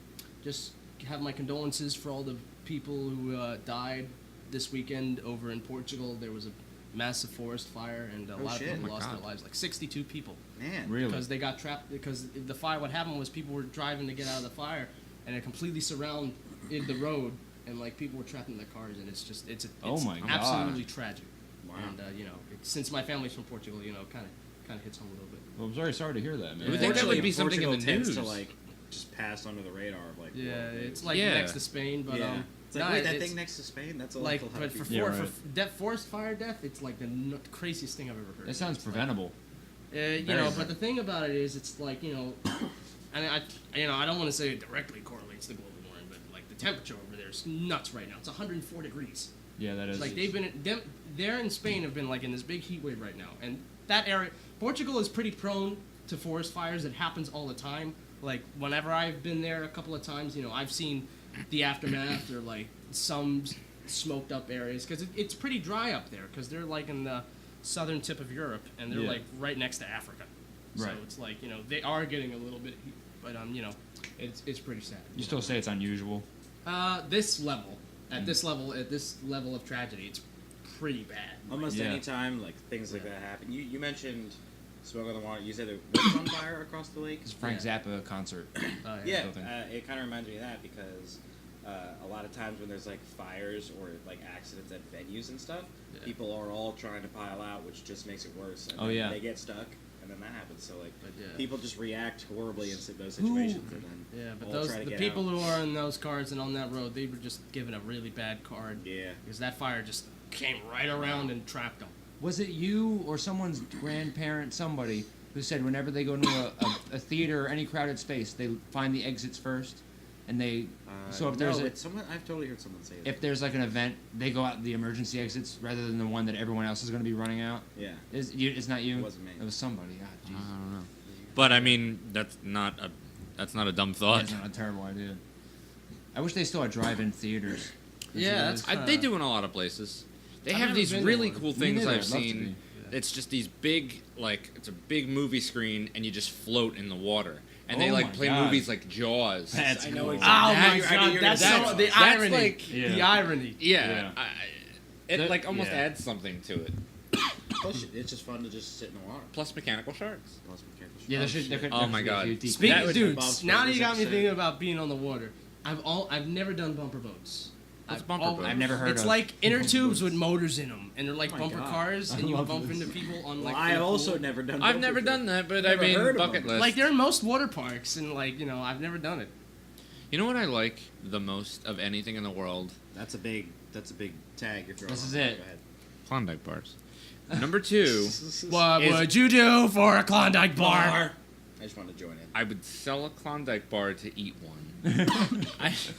just have my condolences for all the people who died this weekend over in Portugal. There was a massive forest fire, and a lot shit. of people Oh my lost God. their lives. Like 62 people, Man. Really? because they got trapped. Because the fire, what happened was people were driving to get out of the fire, and it completely surrounded the road, and like people were trapped in their cars, and it's Oh my God. absolutely tragic. Wow. And since my family's from Portugal, kind of hits home a little bit. Well, I'm very sorry to hear that, man. You would think that would be something in Portugal the tends news. to like just pass under the radar of like. Yeah, world it's news. like Yeah. next to Spain, but yeah. It's like nah, wait, that it's thing next to Spain. That's a like, lot but of for, people. Yeah, right. forest fire death, it's like the craziest thing I've ever heard. That sounds It's like, preventable. but the thing about it is, it's like and I don't want to say it directly correlates to global warming, but like the temperature over there is nuts right now. It's 104 degrees. Yeah, that is. Like they're in Spain have been like in this big heat wave right now, and that area, Portugal is pretty prone to forest fires. It happens all the time. Like whenever I've been there a couple of times, I've seen the aftermath or like some smoked up areas because it's pretty dry up there because they're like in the southern tip of Europe and they're Yeah. like right next to Africa. So Right. it's like they are getting a little bit of heat, but it's pretty sad. You still say it's unusual. This level at this level of tragedy, it's pretty bad. Almost Yeah. any time like things like that happen. You mentioned smoke on the water. You said it was on fire across the lake. It's a Frank Zappa concert. Yeah, Something. it kind of reminds me of that because a lot of times when there's like fires or like accidents at venues and stuff, Yeah. people are all trying to pile out, which just makes it worse. And Oh, then yeah. they get stuck, and then that happens. So like But, yeah. people just react horribly in those situations, and then Yeah, but all try to the get people out. who are in those cars and on that road, they were just given a really bad card. Yeah. Because that fire just came right around and trapped them. Was it you or someone's grandparent, somebody, who said whenever they go into a theater or any crowded space, they find the exits first, and they so if there's it's someone I've totally heard someone say that. if there's like an event, they go out the emergency exits rather than the one that everyone else is going to be running out. Yeah. It's not you. It wasn't me. It was somebody. God, I jeez. don't know. But I mean, that's not a dumb thought. That's not a terrible idea. I wish they still had drive-in theaters. Yeah, that's They do in a lot of places. They I've have never these been to really one. cool Me things neither, I've I'd love to seen. be. It's just these big, like, it's a big movie screen, and you just float in the water. And they Oh like my play God. movies like Jaws. That's I know cool. exactly. Oh my I knew god, you were that's gonna so say the that. That's irony. like- Yeah. The irony. Yeah, Yeah. it That- like almost yeah. adds something to it. Plus, it's just fun to just sit in the water. Plus mechanical sharks. Plus mechanical Yeah, there shit. should. There could, Oh there my should be a God. few deep- Speaking, That was dude, Bob's now that you Burgers got me episode. thinking about being on the water, I've never done bumper boats. What's I've bumper al- boats? I've never heard It's of. like inner tubes with motors in them, and they're like Oh my bumper God. cars, I and you love bump this. into people on Well, like. I in a have also pool. never done. I've bumper never boats. done that, but I Never mean, heard of bucket them. list. Like they're in most water parks, and like I've never done it. You know what I like the most of anything in the world? That's a big tag. You're throwing. This is on. it. Go ahead. Klondike bars. Number 2, What Is- would you do for a Klondike bar? I just wanted to join in. I would sell a Klondike bar to eat one.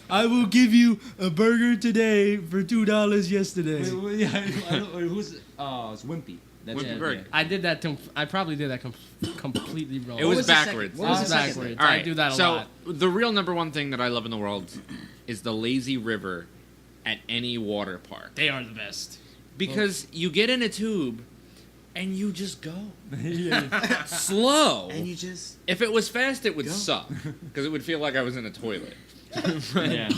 I will give you a burger today for $2 yesterday. Yeah, I don't, who's? Oh, it's Wimpy. That's Wimpy it, Burger. I did that. I probably did that completely wrong. It was was the second- backwards. what It was was the second backwards. All right, I do that a so lot. the real number one thing that I love in the world is the lazy river at any water park. They are the best. Because you get in a tube, and you just go. Slow. And you just If it was fast, it would Go. suck because it would feel like I was in a toilet. Yeah.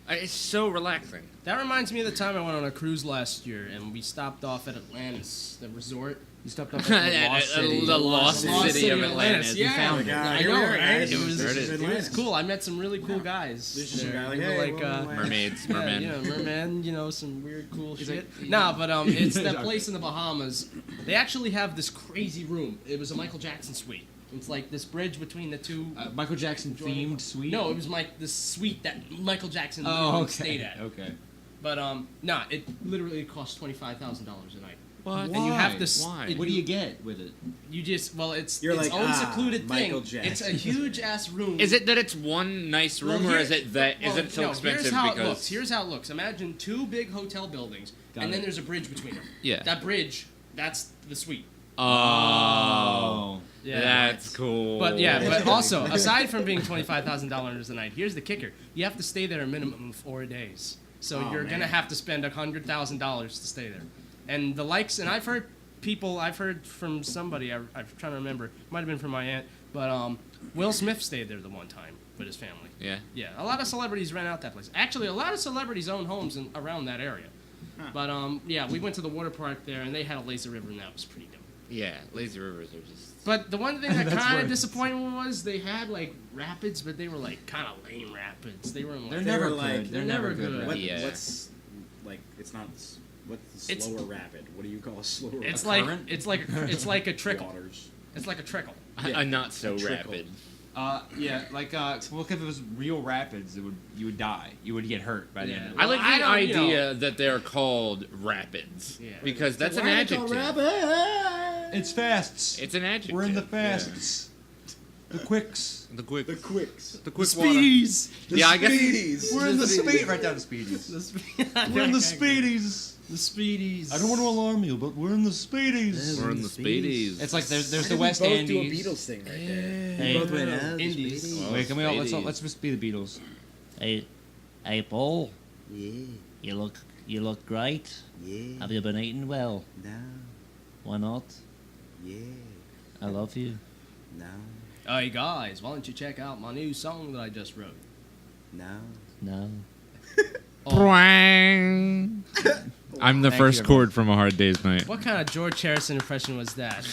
It's so relaxing. That reminds me of the time I went on a cruise last year, and we stopped off at Atlantis, the resort. You stopped off at the Lost City. The lost city of Atlantis. Yeah, found it. I Here know, we are, right? guys. It was, There it This is. is it was Atlantis. cool. I met some really cool guys. There's just some there. guy like, We were hey, like, welcome to Mermaids, yeah, mermen. you know, merman, you know, some weird cool He's shit. like- Nah, but it's that place in the Bahamas. They actually have this crazy room. It was a Michael Jackson suite. It's like this bridge between the two. Michael Jackson themed suite. No, it was this suite that Michael Jackson Oh, literally okay. stayed at. Okay. But nah, it literally cost $25,000 a night. What? And you have to. Why? What do you get with it? You just it's You're its like, own secluded Michael thing. Jackson. It's a huge ass room. Is it that it's one nice room, Well, or here- is it that well, is it so no, expensive Here's how because it looks. Here's how it looks. Imagine two big hotel buildings, Got and then it. there's a bridge between them. Yeah. That bridge, that's the suite. Oh, Yeah. that's cool. But yeah, but also aside from being $25,000 a night, here's the kicker: you have to stay there a minimum of 4 days. So Oh, you're man. gonna have to spend $100,000 to stay there. And the likes, and I've heard from somebody, I'm trying to remember, might have been from my aunt, but Will Smith stayed there the one time with his family. yeah. Yeah, a lot of celebrities rent out that place. Actually, a lot of celebrities own homes around that area. Huh. But yeah, we went to the water park there, and they had a lazy river, and that was pretty dope. Yeah, lazy rivers are just. But the one thing that That's kind worse. of disappointed me was they had like rapids, but they were like kind of lame rapids. They were in, They're like, never were like- good. They're they're never never good. good. right? Yeah. What's like? It's not. What's the It's- slower rapid? What do you call a slower? it's A like current? it's like a trickle. Waters. It's like a trickle. Yeah. A not so A trickle. rapid. Yeah, like well, if it was real rapids, you would die. You would get hurt by the Yeah. end. Of I it. like Well, I the don't, you idea that they're called rapids Yeah. because that's an Why they call adjective. rapid? It's fasts. It's an adjective. We're in the fasts. The quicks. The quick. The quicks. The quick The water. speedies. The Yeah, I guess- speedies. We're in the speed. Right down the speedies. We're in the speedies. The speedies. I don't want to alarm you, but we're in the speedies. We're in the speedies. It's like there's the Why did West we both Andes. do a Beatles thing right there. Hey. We both went out. Indies. Well, Wait, can we all Speedies. let's just be the Beatles. Hey, Paul. Yeah. You look great. Yeah. Have you been eating well? No. Why not? Yeah. I love you. No. Hey guys, why don't you check out my new song that I just wrote? No. No. I'm the Thank first you, chord from A Hard Day's Night. What kind of George Harrison impression was that?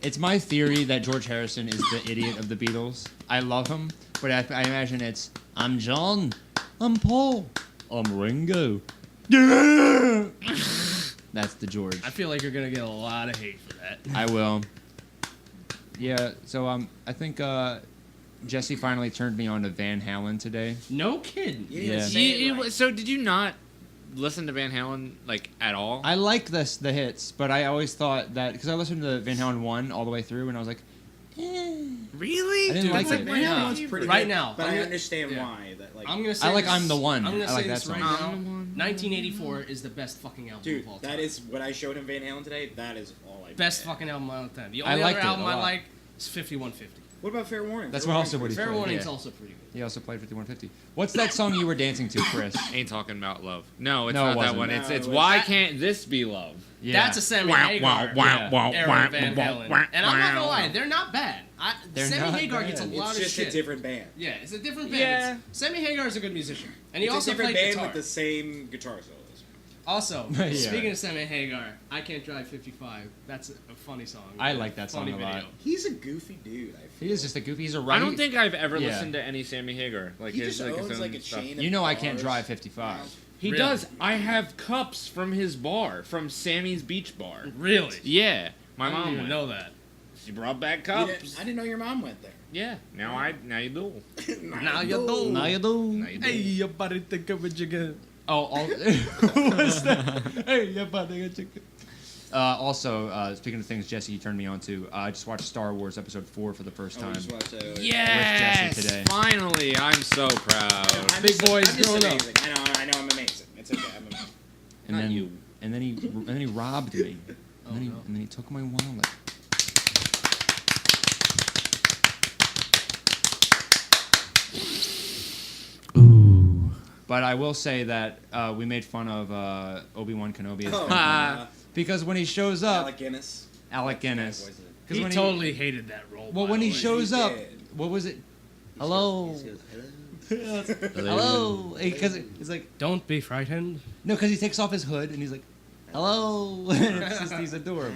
It's my theory that George Harrison is the idiot of the Beatles. I love him, but I imagine it's I'm John, I'm Paul, I'm Ringo. Yeah! That's the George. I feel like you're gonna get a lot of hate for that. I will. Yeah, so I think Jesse finally turned me on to Van Halen today. No kidding. You didn't Yeah. say it right. So did you not listen to Van Halen like at all? I like the hits, but I always thought that because I listened to Van Halen 1 all the way through, and I was like, Really? I didn't like it. Van Halen one's pretty Right good, now, but I'm I gonna- understand yeah. why. That like, I'm gonna say I like this- I'm the One. I'm gonna I say like this that right song. now. I'm the one. 1984 is the best fucking album dude, of all time. that is what I showed him Van Halen today. That is all I. best did. fucking album of all time. The I only liked other it album a I lot. like is 5150. What about Fair Warning? That's Fair what also Warning's what he Fair played. Warning's yeah. also pretty good. He also played 5150. What's that song you were dancing to, Chris? Ain't talking about love. No, it's No, it not that wasn't. one. No, It's it was- why That- can't this be love? Yeah. That's a Sammy Hagar era Van Halen. And I'm not gonna lie, they're not bad. They're Sammy not Hagar bad. gets a lot It's of just shit. a different band. Yeah, it's a different band. Yeah. Sammy Hagar's a good musician, and he It's also a different played band guitar. with the same guitar solos. Also, Yeah. speaking of Sammy Hagar, I Can't Drive 55. That's a funny song. I like that song Funny a lot. video. He's a goofy dude. I feel. He is just a goofy. He's a I right. don't think I've ever Yeah. listened to any Sammy Hagar. Like He his just like his owns own like a stuff. chain. You know I can't bars. drive 55. He Really? does. I have cups from his bar, from Sammy's Beach Bar. Really? Yeah, my I didn't mom even went. know that. She brought back You cups. didn't- I didn't know your mom went there. Yeah. Now you do. Now you do. Now you do. Now you do. Hey, you better think of what you get. Oh, who was that? Hey, yeah, buddy, I took it. Also, speaking of things Jesse you turned me on to, I just watched Star Wars Episode 4 for the first Oh, we time. just watched that. Yes! Jesse today. Finally, I'm so proud. I'm Big just- boys I'm just growing up. amazing. I know, I'm amazing. It's okay, I'm amazing. And Not then you. and then he robbed me. Oh, And no. then he took my wallet. Ooh. But I will say that we made fun of Obi-Wan Kenobi as Oh, Ben Kenobi. Ah. Because when he shows up, Alec Guinness. Alec Guinness. voice is it. 'Cause He when totally hated that role. Well, by when the he way. shows He up, did. what was it? Hello. Hello. Because he's like, Don't be frightened. no, because he takes off his hood and he's like, hello. It's just, he's adorable.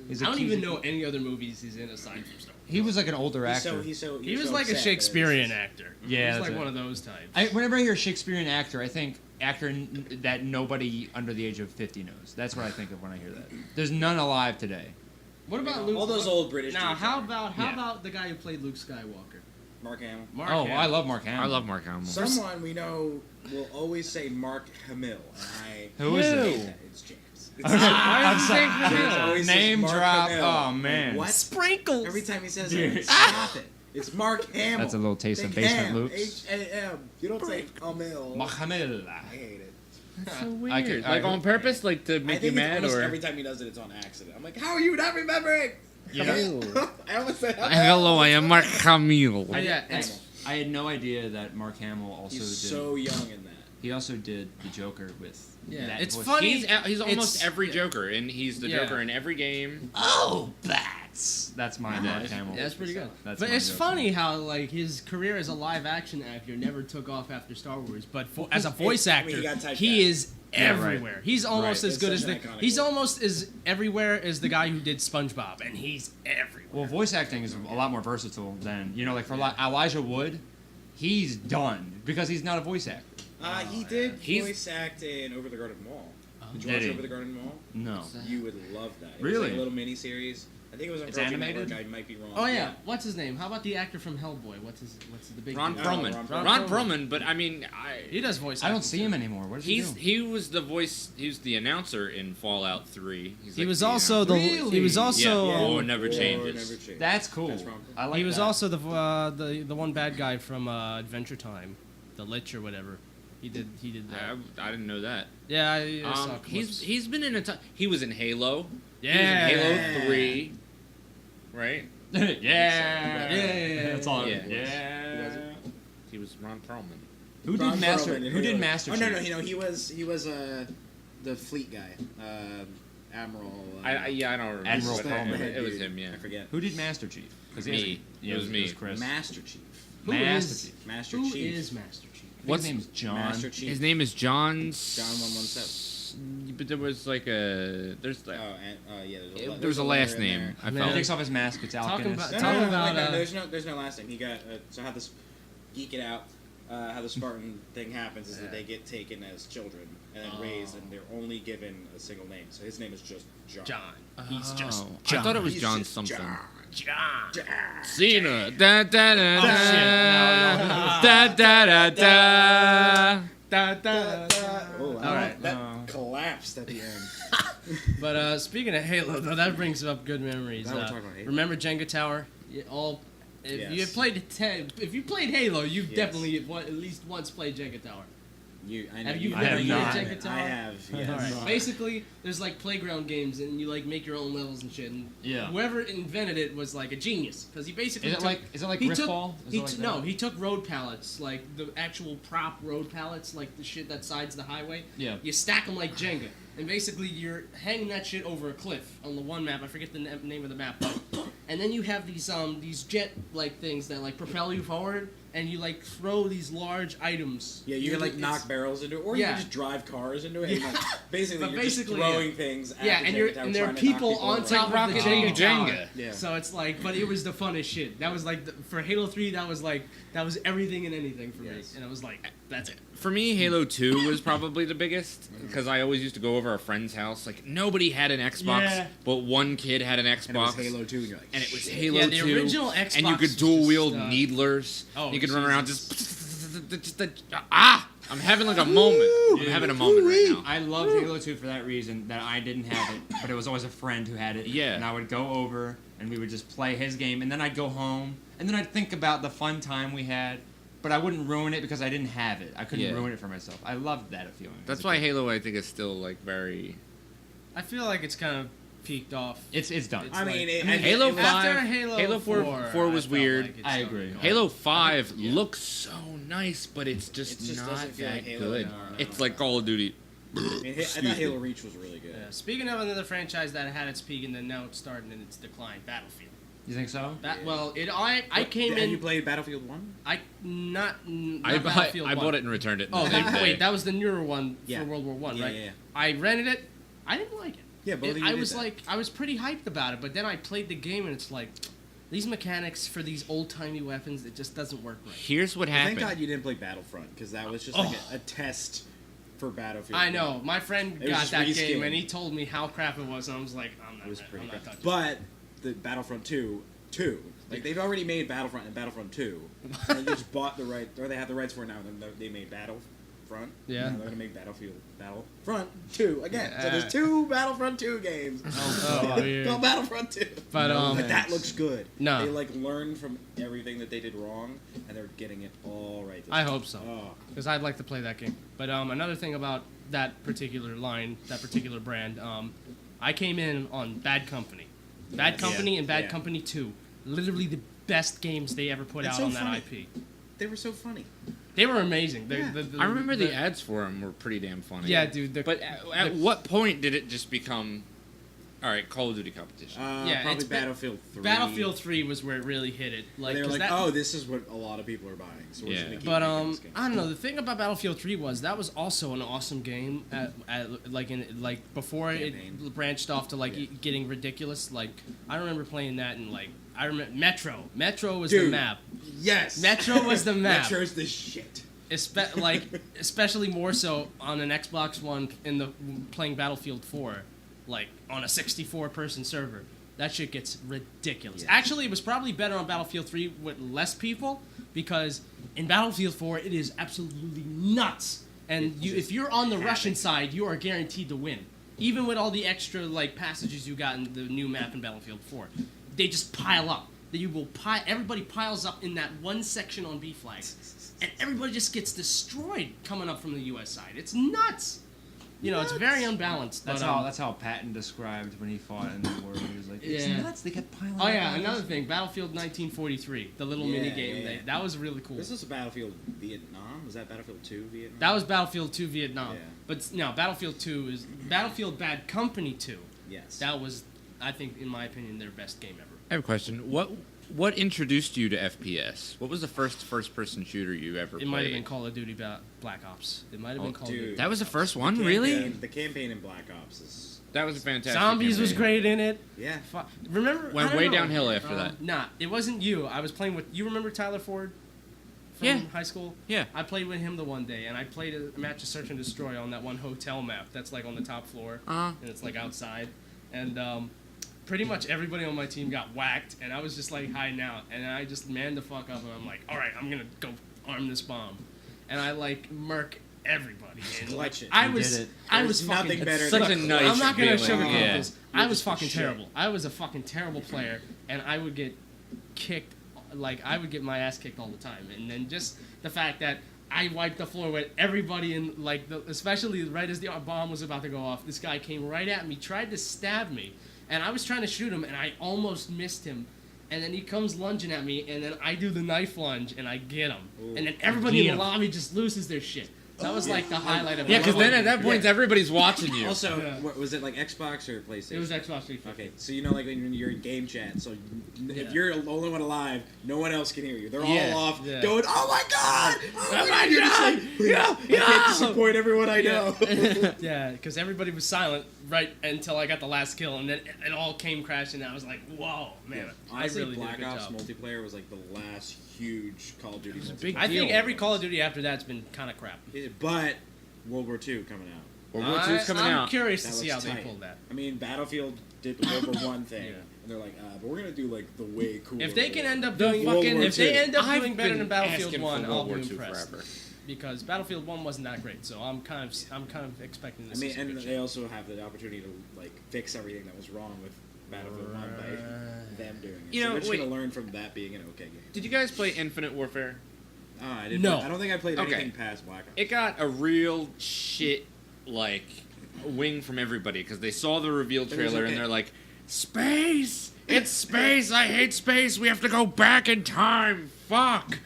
He's a I don't cute- even know any other movies he's in aside from Star Wars. He was like an older actor. He He was like a Shakespearean actor. Yeah, he was that's like it. one of those types. Whenever I hear Shakespearean actor, I think actor that nobody under the age of 50 knows. That's what I think of when I hear that. There's none alive today. What about Luke? All those old British Now, dudes how are. about Yeah. the guy who played Luke Skywalker? Mark Hamill? Mark Oh, Hamill. I love Mark Hamill. I love Mark Hamill. Someone we know will always say Mark Hamill. And Who is Who? it? It's James. I'm is he sorry. saying James always says Name Mark drop. Hamill. Oh man. What? Sprinkles. Every time he says Dude. it, stop it. It's Mark Hamill. That's a little taste of Think Basement Ham, Loops. H-A-M. You don't say Hamill. Mark Hamill. I hate it. That's so weird. I could- like I- on purpose, like to I make you think it's mad, almost or every time he does it, it's on accident. I'm like, how are you not remembering? You know, I almost said hello, I am Mark Hamill. Yeah, I had no idea that Mark Hamill also He's did. so young in that. He also did the Joker with. Yeah, that it's voice. funny. He's almost It's- every yeah. Joker, and he's the Yeah. Joker in every game. Oh, that's my Mark Hamill. Yeah, that's pretty good. That's But my it's Joker. funny how like his career as a live action actor never took off after Star Wars, but as a voice I mean, actor, he got typecast. he is Yeah, right. everywhere. He's almost Right. as good It's as such the an iconic he's role. almost as everywhere as the guy who did SpongeBob, and he's everywhere. Well, voice acting is a lot more versatile than like for Elijah Wood, he's done because he's not a voice actor. He did He's- voice act in Over the Garden Wall. Did you Did watch he? Over the Garden Wall? No. You would love that. It was Really? like a little mini series. I think it was on It's Cartoon animated? Network. I might be wrong. Oh yeah, what's his name? How about the actor from Hellboy? What's the big Ron dude? Perlman. Ron Ron Perlman. Perlman, but I mean, He does voice. I don't acting, see too. him anymore. What does he do? he was the voice. He was the announcer in Fallout 3. He's He like was the also the. Really? He was also. Yeah. Yeah. War never changes. Never changes. That's cool. That's Ron Perlman. I like He was that. also the one bad guy from Adventure Time, the Lich or whatever. He did that. I didn't know that. Yeah, I saw clips. He's been in a ton. He was in Halo. Yeah. He was in Halo 3. Right. yeah. That's all. Yeah. Yeah. He was Ron Perlman. Who Ron did Master? Perlman in Who did Halo. Master? Oh no, Chief? he was the fleet guy, Admiral. I don't remember. Admiral but Perlman. It was him. Yeah. I forget. Who did Master Chief? 'Cause he Me. has- yeah, It was me. Chris. Master Chief. Who Master is- Chief. Master Who Chief. is Master Chief? I think What's- his name's John? Master Chief? His name is John. John 117. But there was like a. There's like. Yeah. There was a letter last in name. there. I He felt. takes off his mask. It's Alec Talking Guinness. about- No, Talk about, there's no last name. He got so how this geek it out. How the Spartan thing happens is that they get taken as children and then raised, and they're only given a single name. So his name is just John. John. He's just Oh, John. I thought it was He's John just something. John. Cena. Da da da Oh, shit. da. Da da da da. Da, da, da. Oh, All right. that collapsed at the end. But speaking of Halo, though, that brings up good memories. Now we're talking about Halo. Remember Jenga Tower? If Yes. you have played if you played Halo, you've Yes. definitely at least once played Jenga Tower. I know Have you I have never not. played Jenga Tower? I have. Yes. All right. Basically, there's like playground games, and you like make your own levels and shit. And Yeah. whoever invented it was like a genius because he basically Is it like he Rift took, Ball? Is he it like t- that? no, he took road pallets, like the actual prop road pallets, like the shit that sides the highway. Yeah. You stack them like Jenga, and basically you're hanging that shit over a cliff on the one map. I forget the name of the map, and then you have these jet like things that like propel you forward, and you like throw these large items. Yeah, you can like It's- knock barrels into it, or you Yeah. can just drive cars into it. And, Yeah. like, basically, But you're basically, just throwing things. At Yeah, the and Jenga you're tower and there are trying to knock people on over. top of the Rocket Jenga League tower. Jenga. Yeah. So it's like, but it was the funnest shit. That was like for Halo 3. That was everything and anything for me, Yes. and I was like, that's it. For me, Halo 2 was probably the biggest because I always used to go over a friend's house. Like nobody had an Xbox, Yeah. but one kid had an Xbox. And it was Halo 2, and you're like, And it was shit. Halo Yeah, the 2. original Xbox and you could was dual wield just, needlers. oh, You could run around Jesus. just I'm having like a moment. I'm having a moment right now. I loved Halo 2 for that reason, that I didn't have it, but it was always a friend who had it. Yeah. And I would go over, and we would just play his game, and then I'd go home, and then I'd think about the fun time we had, but I wouldn't ruin it because I didn't have it. I couldn't Yeah. ruin it for myself. I loved that feeling. That's why Halo, I think, is still like very. I feel like it's kind of peaked off. It's done. I mean, Halo it was- 5. After Halo 4 was I felt weird. like it I started agree. going. Halo 5 looks so nice, but it's just, It just not doesn't feel that like Halo good. anymore. It's like Call of Duty. I thought Halo Reach was really good. Yeah. Speaking of another franchise that had its peak and then now it's starting in its decline, Battlefield. You think so? Well, I came in. Have you played Battlefield 1? I Battlefield 1. bought it and returned it. Oh, the same day. wait, that was the newer one Yeah. for World War One, Yeah, right? yeah. I rented it. I didn't like it. Yeah, both of you I did was that. like, I was pretty hyped about it, but then I played the game and it's like, these mechanics for these old timey weapons, it just doesn't work right. Here's what Thank happened. God you didn't play Battlefront, because that was just like a test for Battlefield. I know. My friend It was got just that reskin. game and he told me how crap it was, and I was like, It was pretty I'm not crap. touching it. But the Battlefront 2, like they've already made Battlefront and Battlefront 2, and they just bought the right, or they have the rights for it now. And then they made Battlefront. Yeah. And they're gonna make Battlefront 2 again. So Yeah. there's 2 Battlefront 2 games. Oh, weird. Called Battlefront 2. But that looks good. No. They like learned from everything that they did wrong, and they're getting it all right. this I time. hope so. Oh. Because I'd like to play that game. But another thing about that particular line, that particular brand, I came in on Bad Company. Bad Company and Bad Company 2. Literally the best games they ever put That's out so on that funny. IP. They were so funny. They were amazing. Yeah. I remember the ads for them were pretty damn funny. Yeah, dude. But at what point did it just become, all right, Call of Duty competition? Yeah, Probably it's Battlefield 3. Battlefield 3 was where it really hit it. Like, They were 'cause like, that, oh, this is what a lot of people are buying. So we're just Yeah. gonna keep But making this game. I don't know. The thing about Battlefield 3 was that was also an awesome game. Like before Campaign. it branched off to like Yeah. getting ridiculous. Like I remember playing that and like I remember Metro. Metro was the Dude. map. Yes. Metro was the map. Metro's the shit. Especially more so on an Xbox One in the playing Battlefield 4, like on a 64-person server. That shit gets ridiculous. Yeah. Actually, it was probably better on Battlefield 3 with less people because in Battlefield 4 it is absolutely nuts. And if you're on the Russian side, you are guaranteed to win. Even with all the extra like passages you got in the new map in Battlefield 4, they just pile up. Everybody piles up in that one section on B flag, and everybody just gets destroyed coming up from the U.S. side. It's nuts. You know, it's very unbalanced. That's but, how Patton described when he fought in the war. He was like, "It's Yeah. nuts. They kept piling." Oh up yeah, on another us." thing, Battlefield 1943, the little Yeah, mini game. yeah. That was really cool. This is Battlefield Vietnam. Was that Battlefield 2 Vietnam? That was Battlefield 2 Vietnam. Yeah. But no, Battlefield 2 is Battlefield Bad Company 2. Yes. That was, I think, in my opinion, their best game ever. I have a question. What introduced you to FPS? What was the first-person shooter you ever played? It might have been Call of Duty Black Ops. It might have been Call of Duty. That was the first one, Campaign- really? The campaign in Black Ops is. That was a fantastic. Zombies was campaign. great in it. Yeah. Remember? Went I don't way know. downhill after that. Nah, it wasn't you. I was playing with. You remember Tyler Ford? From Yeah. high school? Yeah. I played with him the one day, and I played a match of Search and Destroy on that one hotel map that's like on the top floor, and it's like outside. And pretty much everybody on my team got whacked, and I was just like hiding out. And I just manned the fuck up, and I'm like, all right, I'm gonna go arm this bomb, and I like murk everybody. And like, Clutch it. I You was, did it. I There's was nothing fucking better such than a nice I'm not gonna feeling. sugarcoat Yeah. this. You're I was just the fucking shit. terrible. I was a fucking terrible player, and I would get kicked. Like I would get my ass kicked all the time, and then just the fact that I wiped the floor with everybody in, like, especially right as the bomb was about to go off. This guy came right at me, tried to stab me, and I was trying to shoot him, and I almost missed him. And then he comes lunging at me, and then I do the knife lunge, and I get him. And then everybody in the lobby just loses their shit. That was like the highlight of it. Yeah, because then at that point everybody's watching you. Also, Yeah. what, was it like Xbox or PlayStation? It was Xbox 360. Okay, so you know, like when you're in game chat, so Yeah. if you're the only one alive, no one else can hear you. They're Yeah. all off, Yeah. going, "Oh my god! Oh my god!" You're just like, "Please, I can't disappoint everyone I know." Yeah, because everybody was silent right until I got the last kill, and then it all came crashing, and I was like, whoa, man. Honestly, I really Black did a good Ops job. multiplayer was like the last huge Call of Duty multiplayer. I think every Call of Duty after that's been kind of crap. But World War II coming out. World War II's coming I'm out. curious to That see how looks they tight. pull that. I mean, Battlefield did the World War I thing, Yeah. and they're like, but we're gonna do like the way cooler. If they can end up The doing fucking- if they end up I've doing better been than Battlefield asking 1, for I'll World be War II impressed. forever. Because Battlefield 1 wasn't that great, so I'm kind of expecting I this. mean, to see and good they shit. also have the opportunity to like fix everything that was wrong with Battlefield 1 by them doing it. You So know, we're just wait. gonna learn from that being an okay game. Did you guys play Infinite Warfare? Oh, I didn't. No. I don't think I played Okay. anything past Black Ops. It got a real shit, like, wing from everybody because they saw the reveal It was trailer okay. and they're like, space! It's space! I hate space! We have to go back in time! Fuck!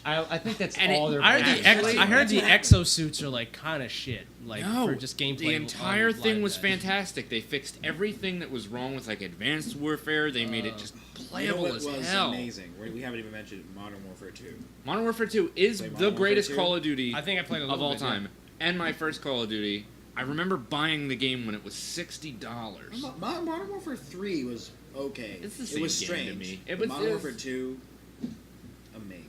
I think that's And all they're. I heard the Actually- exosuits are like kind of shit. Like for just gameplay. the entire on thing live was match. fantastic. They fixed everything that was wrong with like Advanced Warfare. They made it just playable what as was hell. amazing? We haven't even mentioned Modern Warfare 2. Modern Warfare 2 is Play the Modern greatest Warfare 2? Call of Duty I think I played a of little all bit, yeah. time, and my first Call of Duty. I remember buying the game when it was $60. Modern Warfare 3 was okay. It's the It same was game to strange. me. Modern Warfare 2, amazing.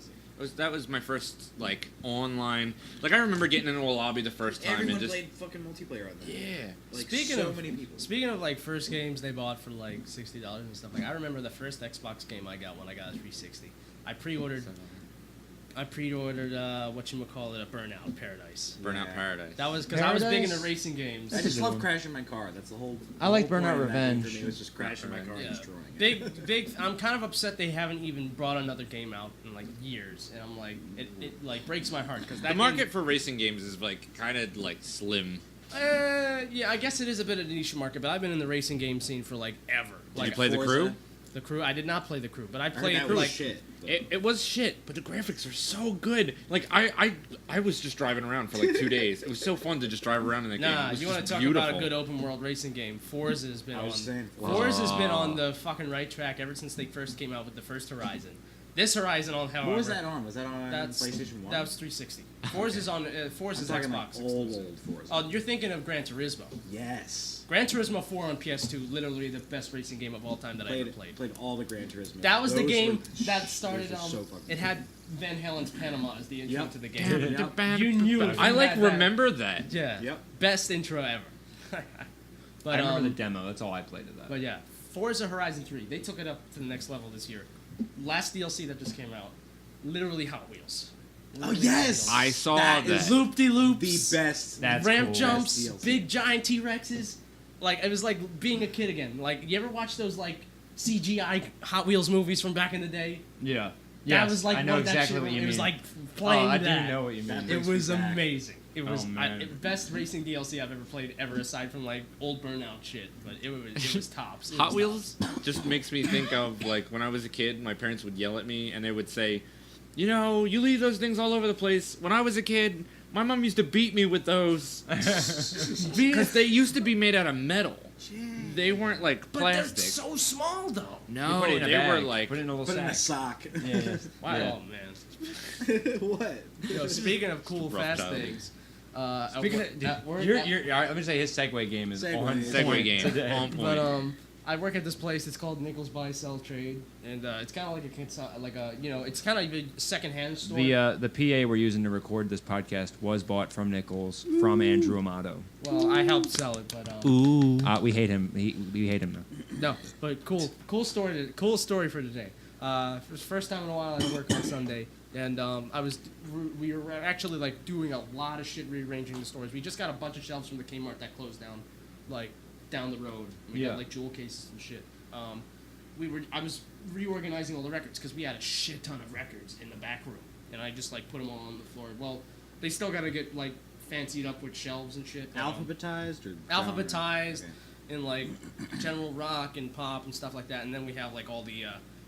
That was my first like online. Like I remember getting into a lobby the first time Everyone and just played fucking multiplayer on that. yeah. Like Speaking so of- many people. Speaking of like first games they bought for like $60 and stuff, like I remember the first Xbox game I got when I got a 360. I pre-ordered whatchamacallit, a Burnout Paradise. Burnout Yeah. Paradise. That was because I was big Paradise? into racing games. I That's a just good love one. crashing my car. That's the whole. I like the whole Burnout point of that game Revenge. For me was just crashing my car and Yeah. destroying it. Big. I'm kind of upset they haven't even brought another game out in like years, and I'm like, it like breaks my heart because that The market for racing games is like kind of like slim. yeah, I guess it is a bit of a niche market, but I've been in the racing game scene for like ever. Did Like you play the Forza? Crew? The Crew, I did not play the Crew, but I I heard played that was like shit. It was shit, but the graphics are so good. Like I was just driving around for like 2 days. It was so fun to just drive around in that game. Nah, It was you want just to talk beautiful. about a good open world racing game? Forza has been I on. was saying Forza's been on the fucking right track ever since they first came out with the first Horizon. This Horizon, on however, What was that on? Was that on That's PlayStation 1? That was 360. Forza's on Forza's I'm talking Xbox. like old exclusive. Forza. Oh, you're thinking of Gran Turismo. Yes. Gran Turismo 4 on PS2, literally the best racing game of all time that I ever played. Played all the Gran Turismo. That was the Those game were- that started. those were so fucking It had Van Halen's Panama as the intro Yep. to the game. Yep. You knew it. I like had that. remember that. Yeah. Yep. Best intro ever. But I remember the demo. That's all I played of that. But yeah, Forza Horizon 3. They took it up to the next level this year. Last DLC that just came out, literally Hot Wheels. Oh yes. I saw That that. is Loop de loops. the best. That's ramp cool. jumps, Best DLC. big giant T-Rexes. Like it was like being a kid again. Like you ever watch those like CGI Hot Wheels movies from back in the day? Yeah. That was like I know what that exactly shit what you It mean. was like playing I that. do know what you mean. That It brings was me back. amazing. It was man. best racing DLC I've ever played ever, aside from like old Burnout shit. But it was tops. It Hot was Wheels just makes me think of like when I was a kid, my parents would yell at me and they would say, "You know, you leave those things all over the place." When I was a kid, my mom used to beat me with those because they used to be made out of metal. They weren't like But plastic. they're so small though. No, Put it in a they bag. were like. Put it in a little Put it in a sack. sock. Yeah, yeah. Wow, Yeah. oh, man. What? Yo, speaking of cool, Rough fast childhood. things. Speaking of, at work, I'm gonna say his Segway game is Segway. on Segway point game today. on point. but I work at this place. It's called Nichols Buy Sell Trade, and it's kind of like it's kind of a secondhand store. The PA we're using to record this podcast was bought from Nichols from Andrew Amado. Well, I helped sell it, but Ooh. We hate him. We hate him though. no, but cool story. Cool story for today. It was the first time in a while I worked on Sunday, and we were actually like doing a lot of shit rearranging the stores. We just got a bunch of shelves from the Kmart that closed down, like down the road. We Yeah. got like jewel cases and shit. I was reorganizing all the records because we had a shit ton of records in the back room, and I just like put them all on the floor. Well, they still got to get like fancied up with shelves and shit. but, Alphabetized or alphabetized Okay. in like general rock and pop and stuff like that, and then we have like all the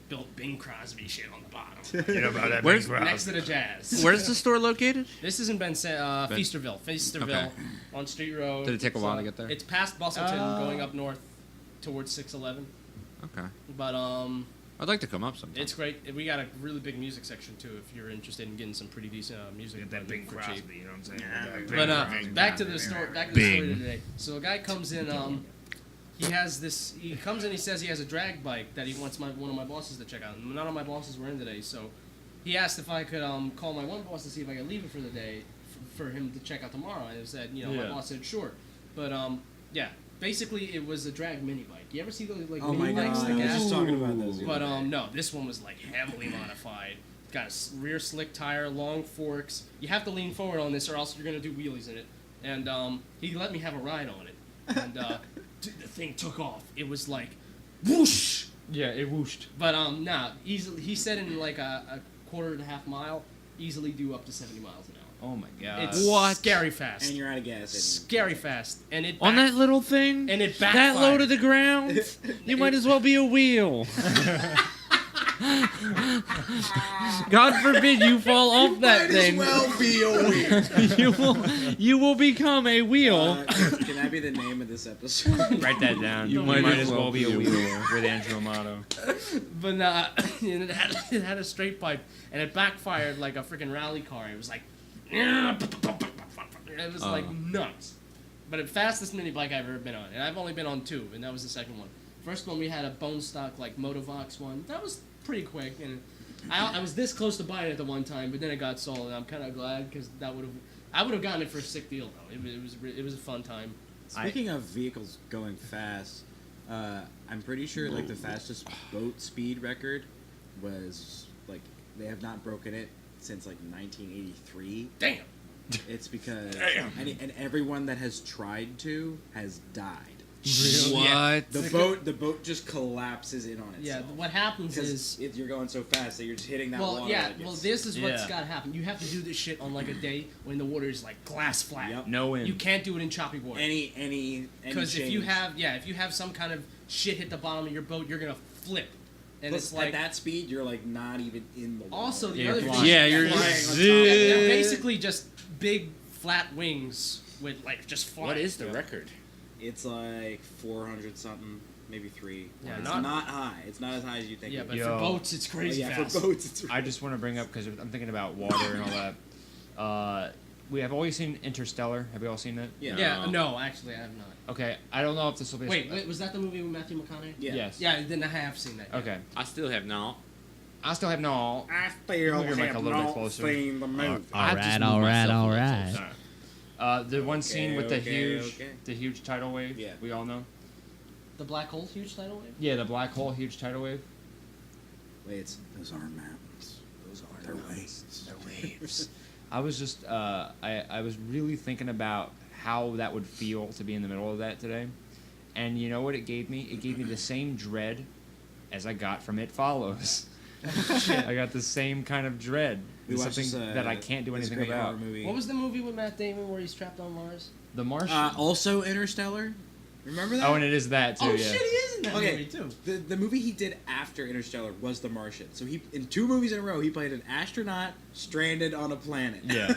built Bing Crosby shit on the bottom. You know about that? Where's Next to the jazz. Where's the store located? This is in Feasterville. Feasterville Okay. on Street Road. Did it take a It's, while to get there? It's past Bustleton, going up north towards 611. Okay, But I'd like to come up sometime. it's great. We got a really big music section too. If you're interested in getting some pretty decent music, That Bing for Crosby, cheap. you know what I'm saying? But back to the story. Back to the story today. So a guy comes in. He comes in. He says he has a drag bike that he wants one of my bosses to check out. None of my bosses were in today, so he asked if I could call my one boss to see if I could leave it for the day for him to check out tomorrow. And I said, my Yeah. boss said sure. But yeah, basically it was a drag mini bike. You ever see those like Oh my mini bikes? god! The I was gas? just talking about those. the But other day. no, this one was like heavily modified. Got a rear slick tire, long forks. You have to lean forward on this, or else you're gonna do wheelies in it. And he let me have a ride on it, and dude, the thing took off. It was like, whoosh. Yeah, it whooshed. But nah, easily. He said in like a quarter and a half mile, easily do up to 70 miles an hour. Oh my god. It's scary fast. And you're out of gas. Scary fast, and it On that little thing, and it that backfired. low to the ground, you might as well be a wheel. God forbid you fall off that Might thing. as well be a wheel. you will become a wheel. Can that be the name of this episode? Write that down. You You might might as as well well be a be a wheel with Andrew Amado. But it had a straight pipe, and it backfired like a freaking rally car. It was like, it was like nuts. But the fastest mini bike I've ever been on, and I've only been on 2, and that was the second one. First one we had a bone stock like Motovox one. That was pretty quick, and I was this close to buying it the one time, but then it got sold, and I'm kind of glad because I would have gotten it for a sick deal though. It was a fun time. Speaking of vehicles going fast, I'm pretty sure like the fastest boat speed record was like they have not broken it since like 1983. Damn. It's because and everyone that has tried to has died. What? The boat just collapses in on itself. Yeah, what happens Because is you're going so fast that you're just hitting that well, water. yeah. like Well, it's- this is what's Yeah. got to happen. You have to do this shit on like a day when the water is like glass flat. Yep. No wind. You can't do it in choppy water. any Because if you change. have some kind of shit hit the bottom of your boat, you're gonna flip. And Plus, it's like at that speed, you're like not even in the water. also the Yeah, other you're thing. flying. Yeah, you're flying just on top. They're basically just big flat wings with like just flying. What is the record? It's like 400 something, maybe 3. Yeah, it's not- not high. It's not as high as you think. Yeah, it but is. Yo. for boats it's crazy yeah, fast. for boats, it's. I just want to bring up because I'm thinking about water and all that. We have always seen Interstellar. Have we all seen it? Yeah. Yeah, no, actually I have not. Okay, I don't know if this will be. Wait, was that the movie with Matthew McConaughey? Yeah. Yes. Yeah, then I have seen that. yeah. Okay. I still have not. I still have no. I feel Move your mic have a little bit not closer. seen the movie. I have to just move myself a little closer. The one scene with the okay. huge tidal wave. Yeah. We all know. The black hole, huge tidal wave. Yeah, the black hole, huge tidal wave. Wait, those aren't mountains. Those are waves. Waves. I was just I was really thinking about how that would feel to be in the middle of that today, and you know what it gave me? It gave me the same dread as I got from It Follows. I got the same kind of dread. We It's watched something this, that I can't do this anything great about. horror movie. What was the movie with Matt Damon where he's trapped on Mars? The Martian. Also Interstellar? Remember that? Oh, and it is that too. Oh yeah. shit, he is in that Okay, movie too. the movie he did after Interstellar was The Martian. So he in 2 movies in a row he played an astronaut stranded on a planet. Yeah.